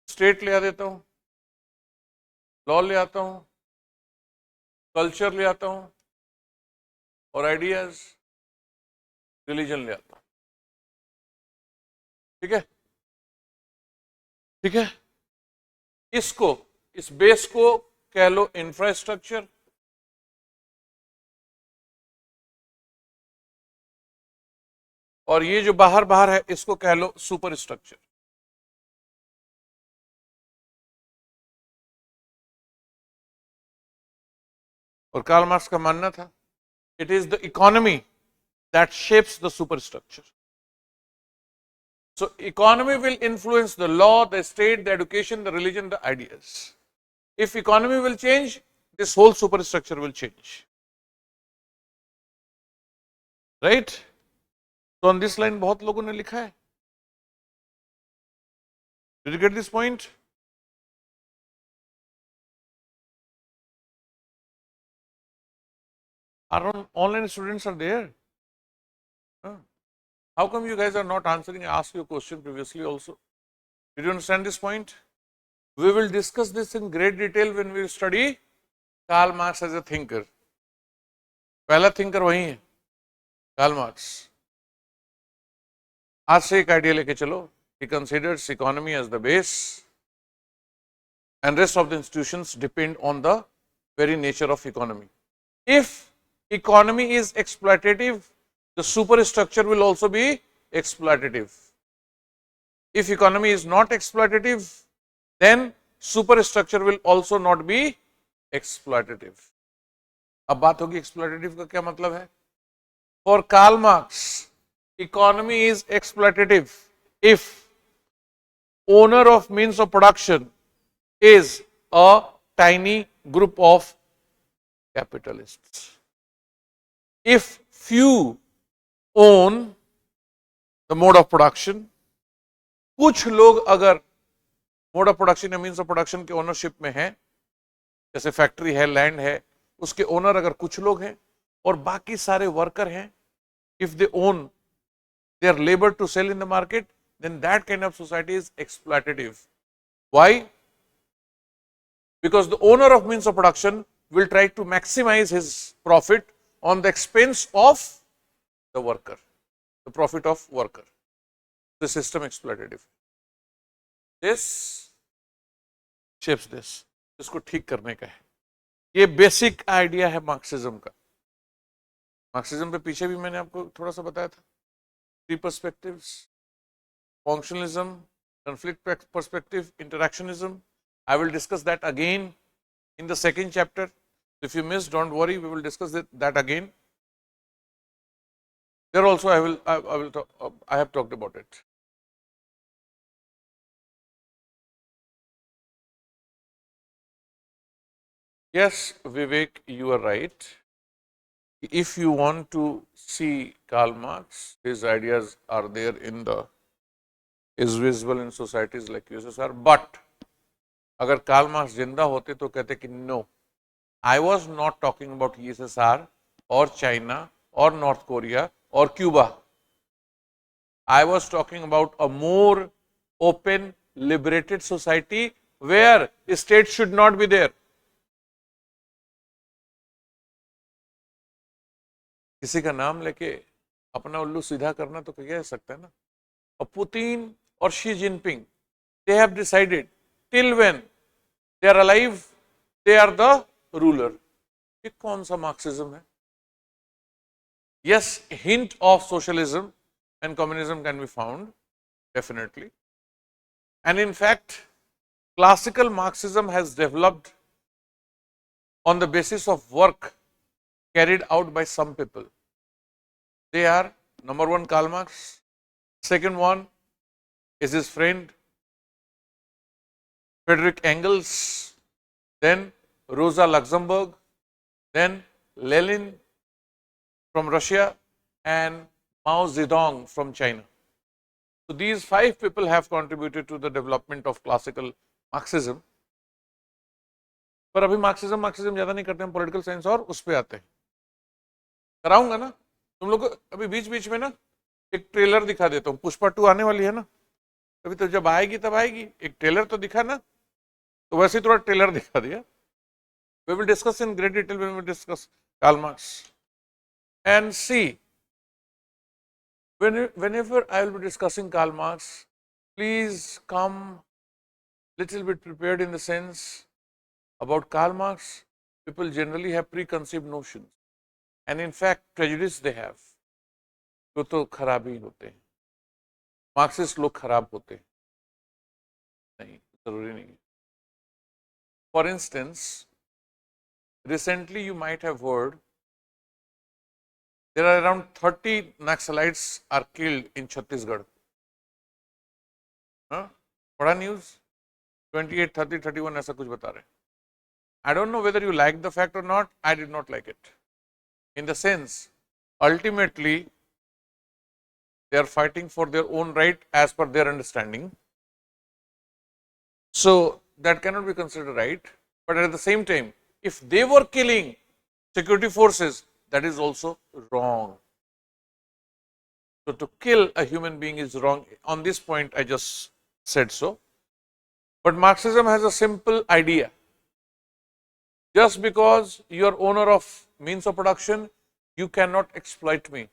स्टेट ले आ देता हूं, लॉ ले आता हूं, कल्चर ले आता हूं, और आइडियाज, रिलीजन ले आता हूं। ठीक है, ठीक है। इसको, इस बेस को कह लो इंफ्रास्ट्रक्चर, और ये जो बाहर बाहर है इसको कह लो सुपर स्ट्रक्चर। और कार्ल मार्क्स का मानना था, it is the economy that shapes the super structure. So economy will influence the law, the state, the education, the religion, the ideas. If economy will change, this whole superstructure will change. Right? So on this line बहुत लोगों ने लिखा है. Did you get this point? Our online students are there. Huh? How come you guys are not answering? I asked you a question previously also. Did you understand this point? We will discuss this in great detail when we study Karl Marx as a thinker. पहला thinker वही है, Karl Marx. आज से एक idea लेके चलो. He considers economy as the base, and rest of the institutions depend on the very nature of economy. If economy is exploitative, the superstructure will also be exploitative. If economy is not exploitative, then superstructure will also not be exploitative. अब बात होगी exploitative का क्या मतलब है? For Karl Marx, economy is exploitative if owner of means of production is a tiny group of capitalists. If few own the mode of production, कुछ लोग अगर मोड ऑफ प्रोडक्शन या मीन्स ऑफ प्रोडक्शन के ownership में है, जैसे factory है, land है, उसके ओनर अगर कुछ लोग हैं और बाकी सारे वर्कर हैं, if they own their labour to sell in the market, then that kind of society is exploitative. Why? Because the owner of means of production will try to maximize his profit on the expense of the worker, the profit of worker. The system exploitative. This shapes this. इसको ठीक करने का है. ये basic idea है Marxism का. Marxism पे पीछे भी मैंने आपको थोड़ा सा बताया था. 3 perspectives. Functionalism, conflict perspective, interactionism. I will discuss that again in the second chapter. If you missed, don't worry, we will discuss that again. There also I have talked about it. Yes, Vivek, you are right. If you want to see Karl Marx, his ideas are there in the is visible in societies like USSR, but अगर Karl Marx जिंदा होते तो कहते कि no, I was not talking about USSR और China और North Korea और Cuba. I was talking about a more open liberated society where state should not be there. किसी का नाम लेके अपना उल्लू सीधा करना तो कह सकता है ना. और पुतिन और Xi Jinping, they have decided till when they are alive they are the ruler. ये कौन सा मार्क्सिज्म है? Yes, hint of socialism and communism can be found definitely, and in fact classical Marxism has developed on the basis of work carried out by some people. They are number 1 Karl Marx, second one is his friend Friedrich Engels, then Rosa Luxemburg, then Lenin from Russia, and Mao Zedong from China. So these 5 people have contributed to the development of classical Marxism. पर अभी Marxism ज्यादा नहीं करते हैं, political science और उस पे आते हैं, कराऊंगा ना तुम लोग को। अभी बीच बीच में ना एक ट्रेलर दिखा देता हूँ, पुष्पा 2 आने वाली है ना, अभी तो जब आएगी तब आएगी, एक ट्रेलर तो दिखा ना, तो वैसे ही थोड़ा ट्रेलर दिखा दिया। We will discuss in great detail when we discuss Karl Marx. And see, whenever I will be discussing Karl Marx, please come little bit prepared in the sense about Karl Marx. People generally have preconceived notions, and in fact prejudice they have. तो खराब ही होते हैं, Marxist लोग खराब होते हैं, नहीं जरूरी नहीं। For instance, recently you might have heard there are around 30 Naxalites are killed in Chhattisgarh. बड़ा न्यूज 28, 30, 31 ऐसा कुछ बता रहे हैं। I don't know whether you like the fact or not. I did not like it. In the sense, ultimately, they are fighting for their own right as per their understanding. So that cannot be considered right. But at the same time, if they were killing security forces, that is also wrong. So to kill a human being is wrong. On this point, I just said so. But Marxism has a simple idea. Just because you are owner of means of production, you cannot exploit me.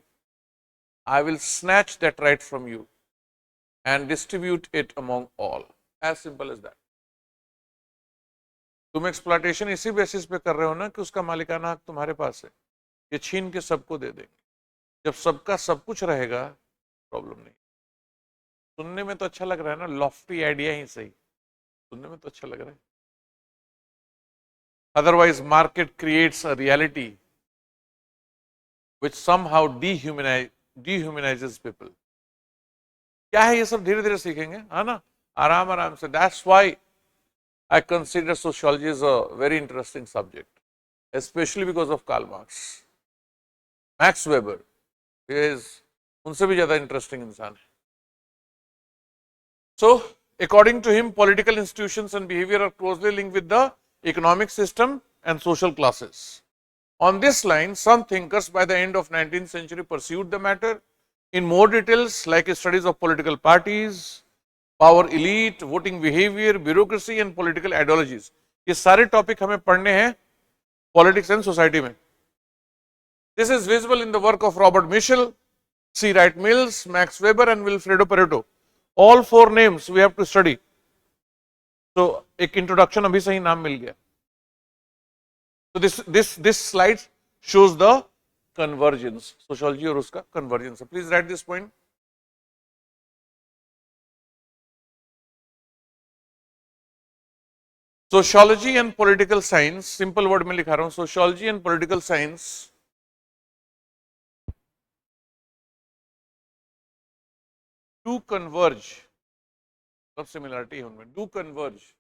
I will snatch that right from you and distribute it among all. As simple as that. तुम exploitation इसी basis पे कर रहे हो ना कि उसका मालिकाना हक तुम्हारे पास है, ये छीन के सबको दे देंगे। जब सबका सब कुछ रहेगा, प्रॉब्लम नहीं। सुनने में तो अच्छा लग रहा है ना, लॉफ्टी आइडिया ही सही, सुनने में तो अच्छा लग रहा है। Otherwise, market creates a reality which somehow dehumanizes people. क्या है ये सब धीरे धीरे सीखेंगे, है ना, आराम आराम से। That's why I consider sociology as a very interesting subject, especially because of Karl Marx. Max Weber is उनसे भी ज्यादा इंटरेस्टिंग इंसान है। So, according to him, political institutions and behavior are closely linked with the economic system and social classes. On this line, some thinkers by the end of 19th century pursued the matter in more details, like studies of political parties, power elite, voting behavior, bureaucracy and political ideologies. ये सारे topic हमें पढ़ने हैं politics and society में। This is visible in the work of Robert Michel, C. Wright Mills, Max Weber and Wilfredo Pareto. All 4 names we have to study. So एक introduction अभी से ही नाम मिल गया। So this slide shows the convergence, sociology और उसका convergence. Please write this point. Sociology and political science, simple word में लिखा रहा हूँ, sociology and political science do converge, सब सिमिलरिटी है उनमें, do converge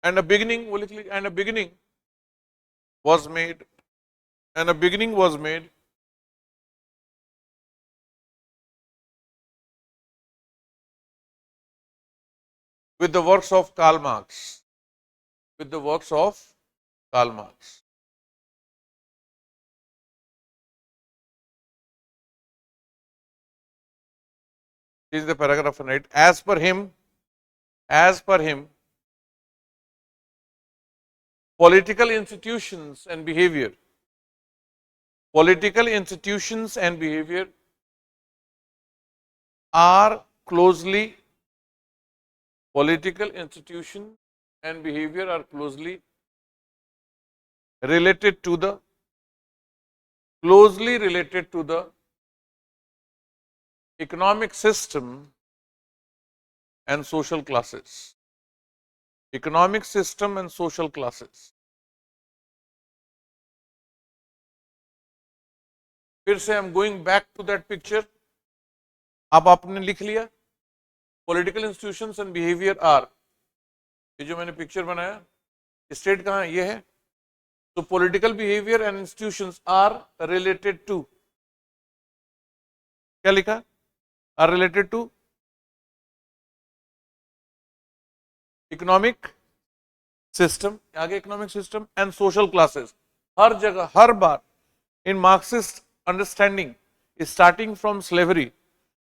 and a beginning was made with the works of Karl Marx. This is the paragraph on it. As per him, political institutions and behavior are closely related to the economic system and social classes. फिर से I'm going back to that picture. अब आपने लिख लिया, political institutions and behavior are, ये जो मैंने picture बनाया, स्टेट कहाँ है, ये है, So political behavior and institutions are related to, क्या लिखा, are related to economic system, आगे economic system and social classes. हर जगह हर बार in Marxist understanding is starting from slavery,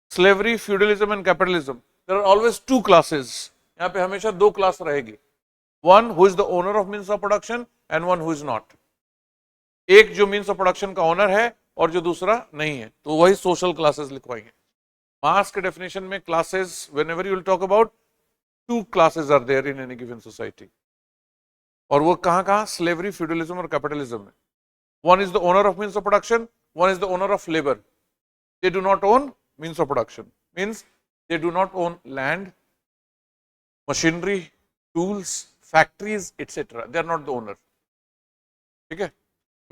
feudalism and capitalism. There are always two classes. यहाँ पे हमेशा दो class रहेगी. One who is the owner of means of production and one who is not. एक जो means of production का owner है और जो दूसरा नहीं है, तो वही सोशल क्लासेस लिखवाएंगे. मार्क्स के डेफिनेशन में classes, whenever you will talk about, two classes are there in any given society. और वो कहाँ कहाँ, स्लेवरी, फ्यूडलिज्म और कैपिटलिज्म में. One is the owner of means of production, one is the owner of labour. They do not own means of production, means they do not own land, machinery, tools, factories etcetera. They are not the owner. ठीक है,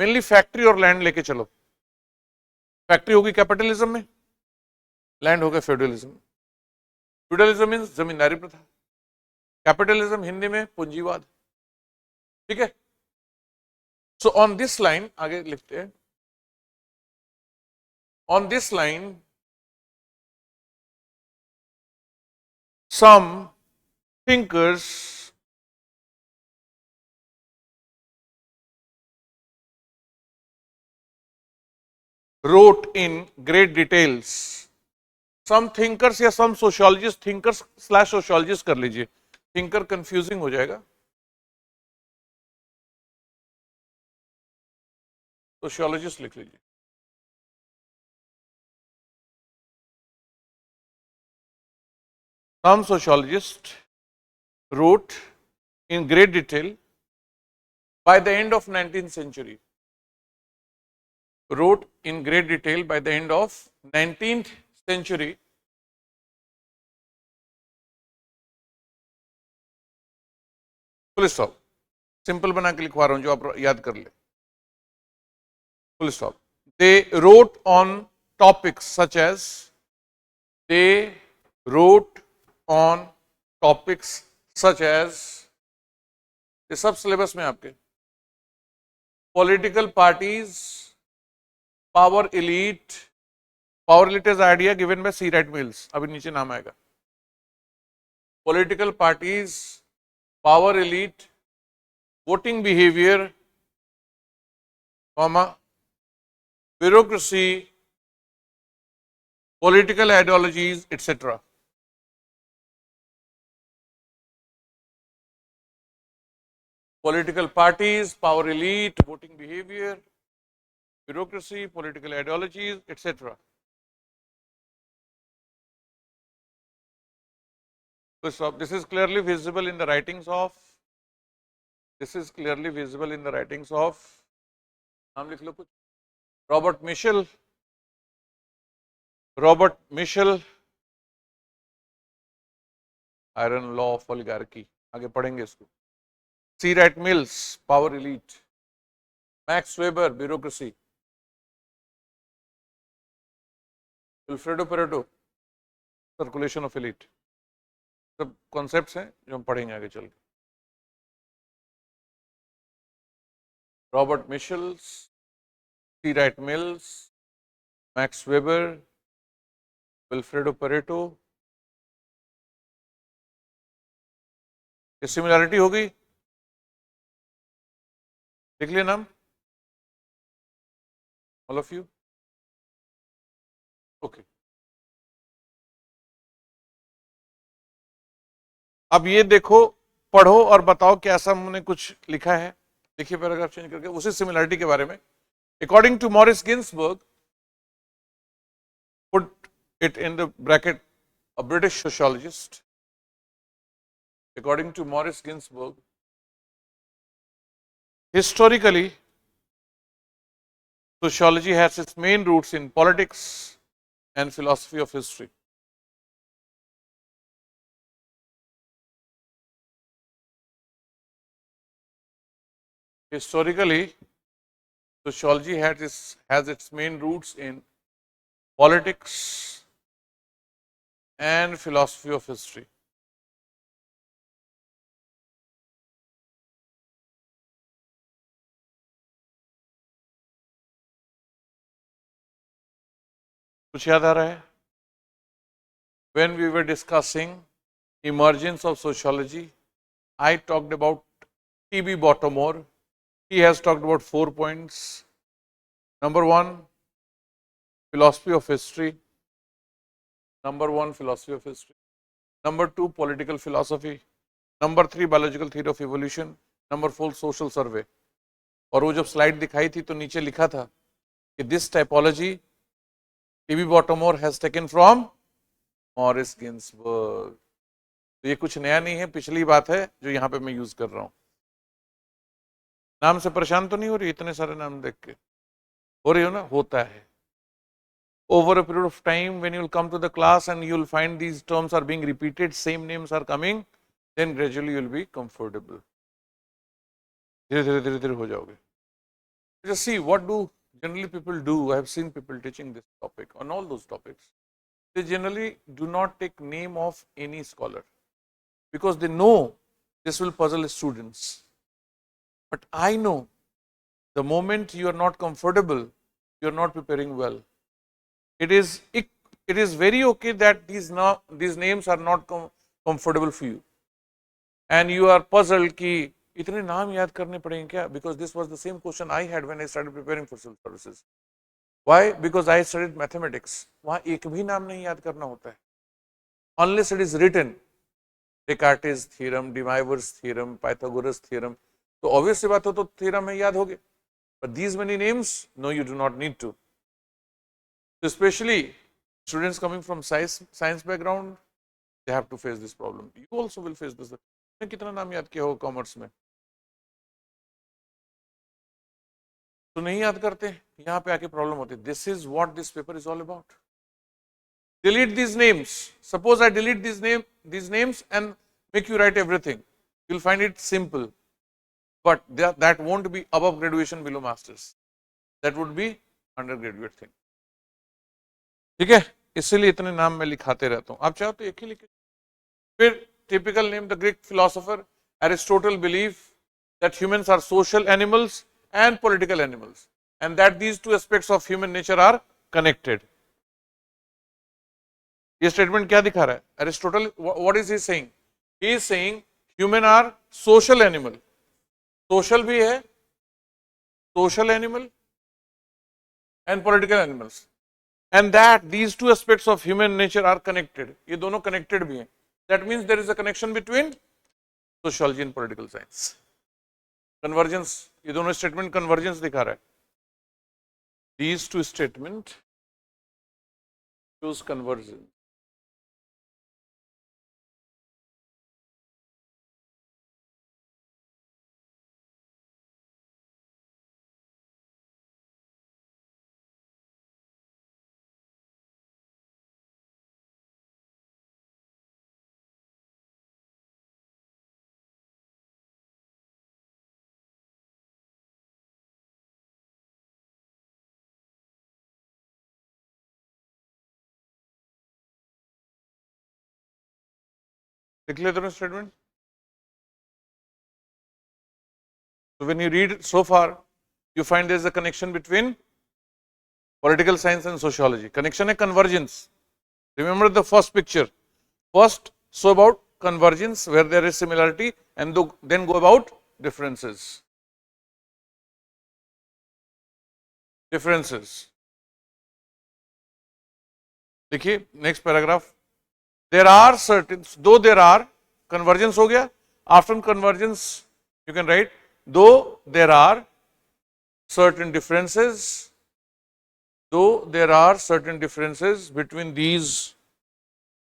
mainly factory और land लेके चलो. Factory होगी capitalism में, land होगा feudalism. Feudalism means जमींदारी प्रथा, capitalism Hindi में पूंजीवाद. ठीक है. सो ऑन दिस लाइन, आगे लिखते हैं, on this line some thinkers wrote in great details. Some thinkers या some sociologists, thinkers slash sociologists कर लीजिए, thinker confusing हो जाएगा. Sociologist लिख लीजिए. Some sociologists wrote in great detail by the end of 19th century. Wrote in great detail by the end of 19th century full stop. Simple बना के लिखवा रहा हूं जो आप याद कर ले. Full stop. They wrote on topics such as, they wrote on topics such as, ये सब सिलेबस में आपके, political parties, power elite. Power elite is idea given by C. Wright Mills. अभी नीचे नाम आएगा. Political parties, power elite, voting behavior, comma, bureaucracy, political ideologies, etc. Political parties, power elite, voting behavior, bureaucracy, political ideologies, etc. So this is clearly visible in the writings of, this is clearly visible in the writings of, नाम लिख लो कुछ, Robert Michel, Iron Law of Oligarchy, आगे पढ़ेंगे इसको. C. Wright Mills, Power Elite, Max Weber, Bureaucracy, Wilfredo Pareto, Circulation of Elite. सब concepts हैं जो हम पढ़ेंगे आगे चल के. Robert Michels, C. Wright Mills, Max Weber, Vilfredo Pareto. ये सिमिलैरिटी हो गई, लिख लिया नाम ऑल ऑफ यू. ओके. अब ये देखो, पढ़ो और बताओ कि ऐसा हमने कुछ लिखा है. देखिए पैराग्राफ चेंज करके उसी सिमिलरिटी के बारे में. According to Morris Ginsberg, put it in the bracket, a British sociologist. According to Morris Ginsberg, historically sociology has its main roots in politics and philosophy of history. Historically, sociology has its main roots in politics and philosophy of history. कुछ याद आ रहा है? When we were discussing emergence of sociology, I talked about T.B. Baltimore. He has talked about 4 points. Number 1, philosophy of history. Number 1, philosophy of history. Number 2, political philosophy. Number 3, biological theory of evolution. Number 4, social survey. और वो जब slide दिखाई थी तो नीचे लिखा था कि this typology T B Bottomore has taken from Morris Ginsberg. तो ये कुछ नया नहीं है, पिछली बात है जो यहाँ पे मैं यूज कर रहा हूँ। नाम से परेशान तो नहीं हो रही? इतने सारे नाम देख के हो रही हो ना? होता है। Over a period of time, when you will come to the class and you will find these terms are being repeated, same names are coming, then gradually you will be comfortable. धीरे धीरे धीरे धीरे हो जाओगे। Just see what do generally people do. I have seen people teaching this topic on all those topics. They generally do not take name of any scholar because they know this will puzzle students. But I know the moment you are not comfortable, you are not preparing well. It is very okay that these names are not comfortable for you, and you are puzzled कि इतने नाम याद करने पड़ेंगे क्या? Because this was the same question I had when I started preparing for civil services. Why? Because I studied mathematics. वहाँ एक भी नाम नहीं याद करना होता है unless it is written. Descartes theorem, De Moivre's theorem, Pythagoras theorem. तो obvious सी बात हो तो theorem है, याद हो गए. But these many names, no, you do not need to. Especially students coming from science background, they have to face this problem. You also will face this. कितना नाम याद किया हो कॉमर्स में? तो नहीं याद करते, यहाँ पे आके प्रॉब्लम होती है. This is what this paper is all about. Delete these names. Suppose I delete these names and make you write everything. You'll find it simple, but that won't be above graduation, below masters. That would be undergraduate thing. ठीक है, इसलिए इतने नाम मैं लिखाते रहता हूं. आप चाहो तो एक ही लिखे. फिर typical name, the Greek philosopher Aristotle believe that humans are social animals and political animals and that these two aspects of human nature are connected. ये स्टेटमेंट क्या दिखा रहा है? Aristotle, what is he saying? He is saying human are social animal. Social भी है, social animal and political animals, and that these two aspects of human nature are connected. ये दोनों connected भी हैं. That means there is a connection between sociology and political science. Convergence, ये दोनों statement convergence दिखा रहा है. These two statement shows convergence. लिख लेते हो statement. So when you read so far, you find there is a connection between political science and sociology. Connection है convergence. Remember the first picture. First, so about convergence where there is similarity, and then go about differences. Differences. देखिए next paragraph. There are certain, though there are, convergence हो गया. After convergence, you can write, though there are certain differences, though there are certain differences between these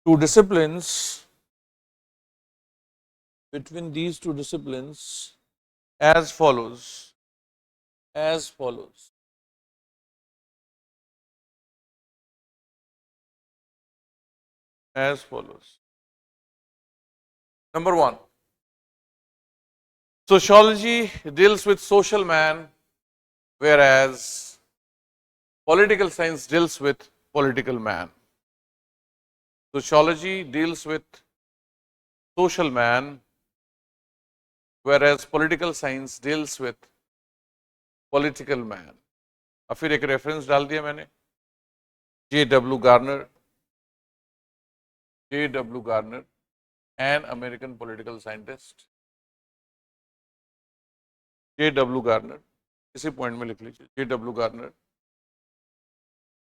two disciplines, as follows, as follows. As follows. Number 1, sociology deals with social man, whereas political science deals with political man. Sociology deals with social man, whereas political science deals with political man. अब फिर एक reference डाल दिया मैंने. J.W. Garner, J.W. Garner, an American political scientist. J.W. Garner, इसी point में लिख लीजिए. J.W. Garner,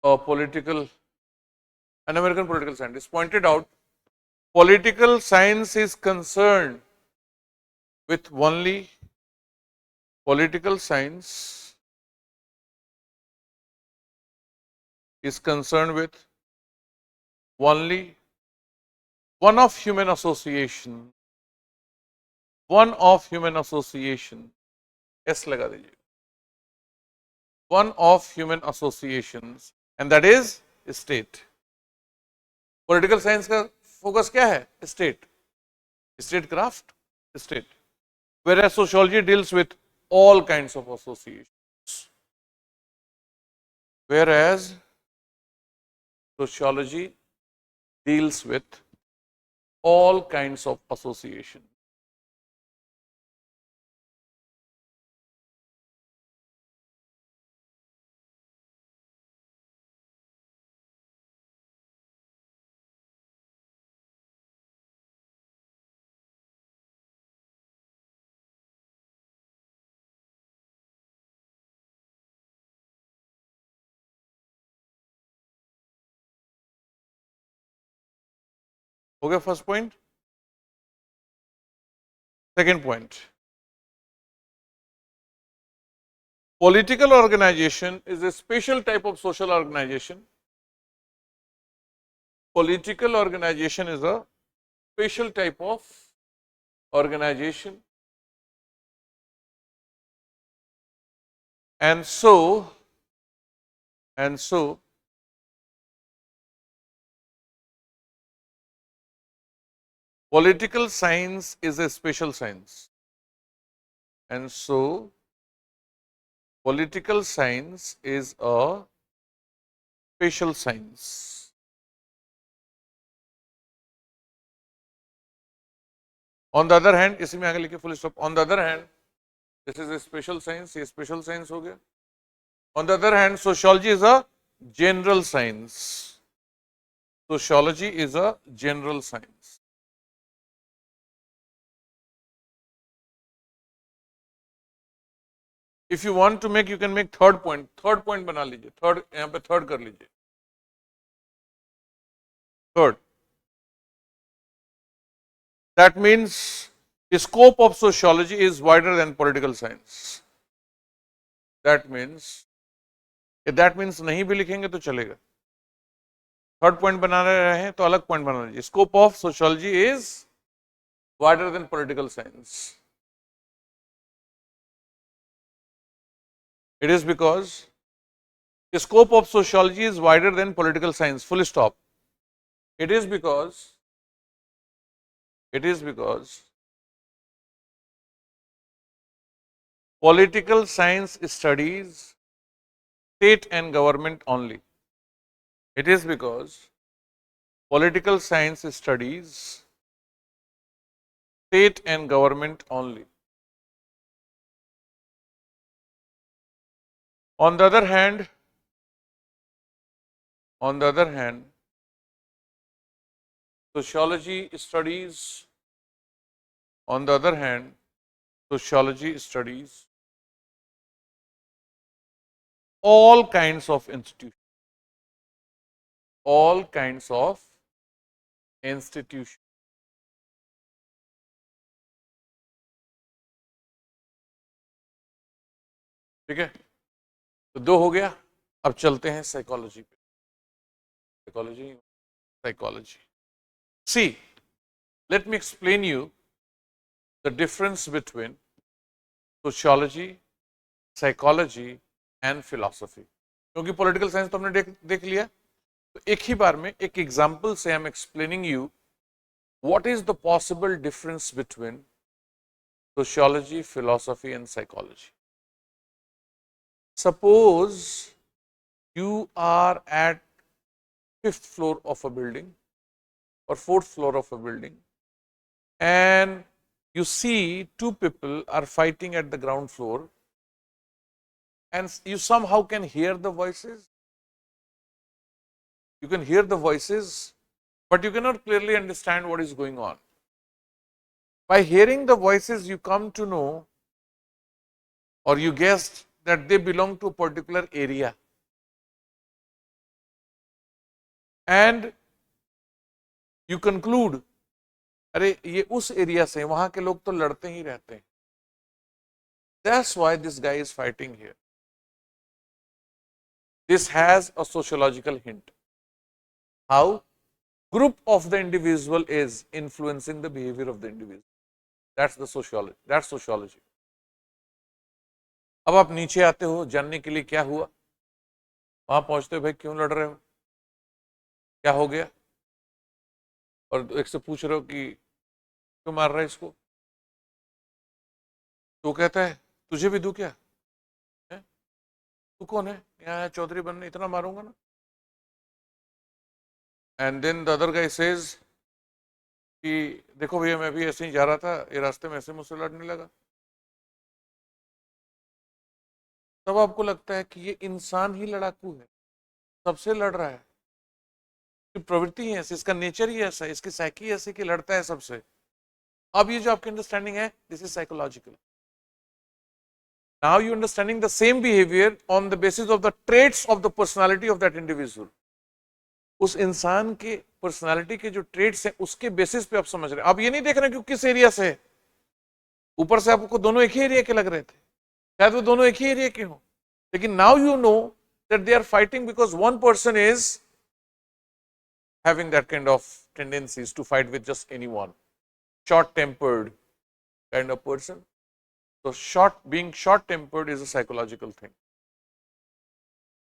a political, an American political scientist, pointed out political science is concerned with only political science is concerned with only one of human association, S लगा दीजिए, one of human associations, and that is state. Political science का focus क्या है? State, statecraft, state. Whereas sociology deals with all kinds of associations. Whereas sociology deals with all kinds of association. हो गया first point. Second point, political organization is a special type of social organization. Political organization is a special type of organization, and so political science is a special science, and so political science is a special science. On the other hand, इसी में आगे लिखिए full stop. On the other hand, this is a special science, ये special science हो गया. On the other hand, sociology is a general science. Sociology is a general science. If you want to make, you can make third point. Third point बना लीजिए. Third यहाँ पे third कर लीजिए. Third. That means the scope of sociology is wider than political science. That means नहीं भी लिखेंगे तो चलेगा. थर्ड पॉइंट बना रहे हैं तो अलग पॉइंट बना लीजिए. Scope of sociology is wider than political science. It is because the scope of sociology is wider than political science. Full stop. It is because political science studies state and government only. It is because political science studies state and government only. On the other hand, sociology studies all kinds of institutions. All kinds of institutions. ठीक है, तो दो हो गया. अब चलते हैं psychology पे. Psychology. See, let me explain you the difference between sociology, psychology and philosophy. क्योंकि पॉलिटिकल साइंस तो हमने देख लिया, तो एक ही बार में एक एग्जाम्पल से I am explaining you what is the possible difference between sociology, philosophy and psychology. Suppose you are at 5th floor of a building or 4th floor of a building and you see two people are fighting at the ground floor and you somehow can hear the voices. You can hear the voices, but you cannot clearly understand what is going on. By hearing the voices, you come to know, or you guessed that they belong to a particular area. And you conclude, अरे ये उस area से, वहां के लोग तो लड़ते ही रहते हैं. That's why this guy is fighting here. This has a sociological hint. How? Group of the individual is influencing the behavior of the individual. That's the sociology. That's sociology. अब आप नीचे आते हो जानने के लिए क्या हुआ, वहां पहुंचते हो, भाई क्यों लड़ रहे हो, क्या हो गया, और एक से पूछ रहे हो कि क्यों मार रहा है इसको, तो कहता है तुझे भी दूं क्या है? तू कौन है, यहाँ चौधरी बनने, इतना मारूंगा ना. And then the other guy says कि देखो भैया मैं भी ऐसे ही जा रहा था, ये रास्ते में ऐसे मुझसे लड़ने लगा. तब आपको लगता है कि ये इंसान ही लड़ाकू है, सबसे लड़ रहा है, प्रवृत्ति है ऐसी, इसका नेचर ही ऐसा है, इसकी साइकी ऐसी कि लड़ता है सबसे. अब ये जो आपकी अंडरस्टैंडिंग है, this is psychological. Now you understanding the same behaviour on the basis of the traits of the personality of that individual. उस इंसान के पर्सनालिटी के जो ट्रेट्स हैं उसके बेसिस पे आप समझ रहे हैं. आप ये नहीं देख रहे कि किस एरिया से है. ऊपर से आपको दोनों एक ही एरिया के लग रहे थे, शायद वो दोनों एक ही एरिया के हों, लेकिन now you know that they are fighting because one person is having that kind of tendencies to fight with just anyone, short-tempered kind of person. So being short-tempered is a psychological thing.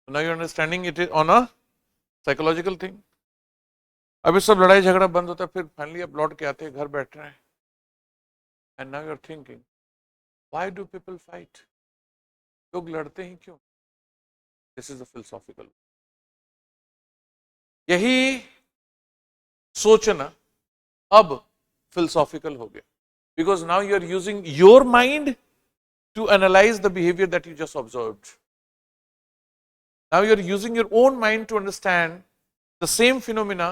So now you're understanding it is on a psychological thing. अब सब लड़ाई झगड़ा बंद होता है, फिर finally आप लौट के आते हैं, घर बैठ रहे हैं, and now you're thinking, why do people fight? लोग लड़ते ही क्यों? This is a philosophical. यही सोचना अब फिलोसॉफिकल हो गया, because now you are using your mind to analyse the behaviour that you just observed. Now you are using your own mind to understand the same phenomena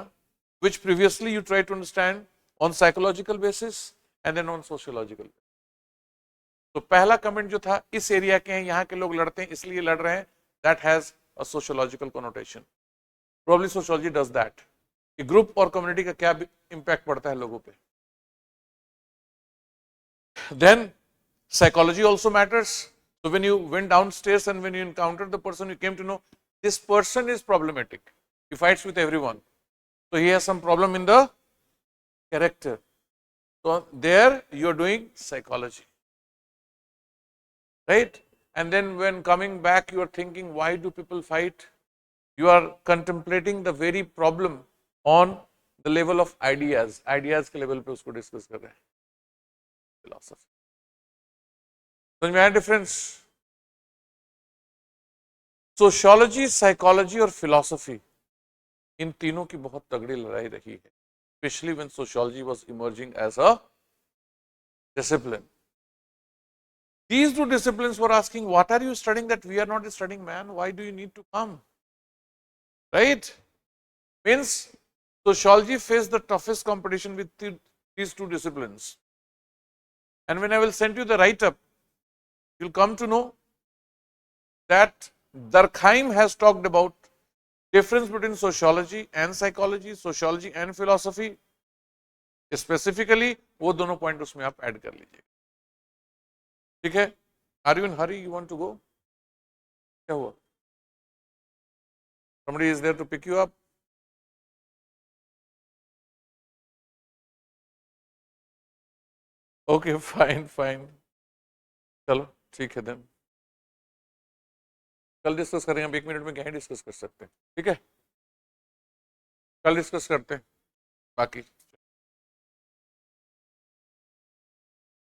which previously you tried to understand on psychological basis and then on sociological. तो पहला comment जो था, इस area के हैं, यहाँ के लोग लड़ते हैं इसलिए लड़ रहे हैं, that has a sociological connotation. Probably sociology does that. कि ग्रुप और कम्युनिटी का क्या इंपैक्ट पड़ता है लोगों पे. Then psychology also matters. So when you went downstairs and when you encountered the person, you came to know this person is problematic. He fights with everyone. So he has some problem in the character. So there you are doing psychology, right? And then when coming back, you are thinking, why do people fight? You are contemplating the very problem on the level of ideas. Ideas के level पे उसको discuss कर रहे हैं. Philosophy. समझ में आया difference? Sociology, psychology और philosophy, इन तीनों की बहुत तगड़ी लड़ाई रही है, especially when sociology was emerging as a discipline. These two disciplines were asking, what are you studying that we are not studying, man? Why do you need to come? Right? Means sociology faced the toughest competition with these two disciplines. And when I will send you the write-up, you'll come to know that Durkheim has talked about difference between sociology and psychology, sociology and philosophy. Specifically, वो दोनों point उसमें आप add कर लीजिए. ठीक है? Are you in hurry? You want to go? क्या हुआ? Somebody is there to pick you up? Okay, fine, fine. चलो ठीक है देन, कल डिस्कस करेंगे. अब 1 मिनट में क्या डिस्कस कर सकते हैं. ठीक है, कल डिस्कस करते हैं बाकी.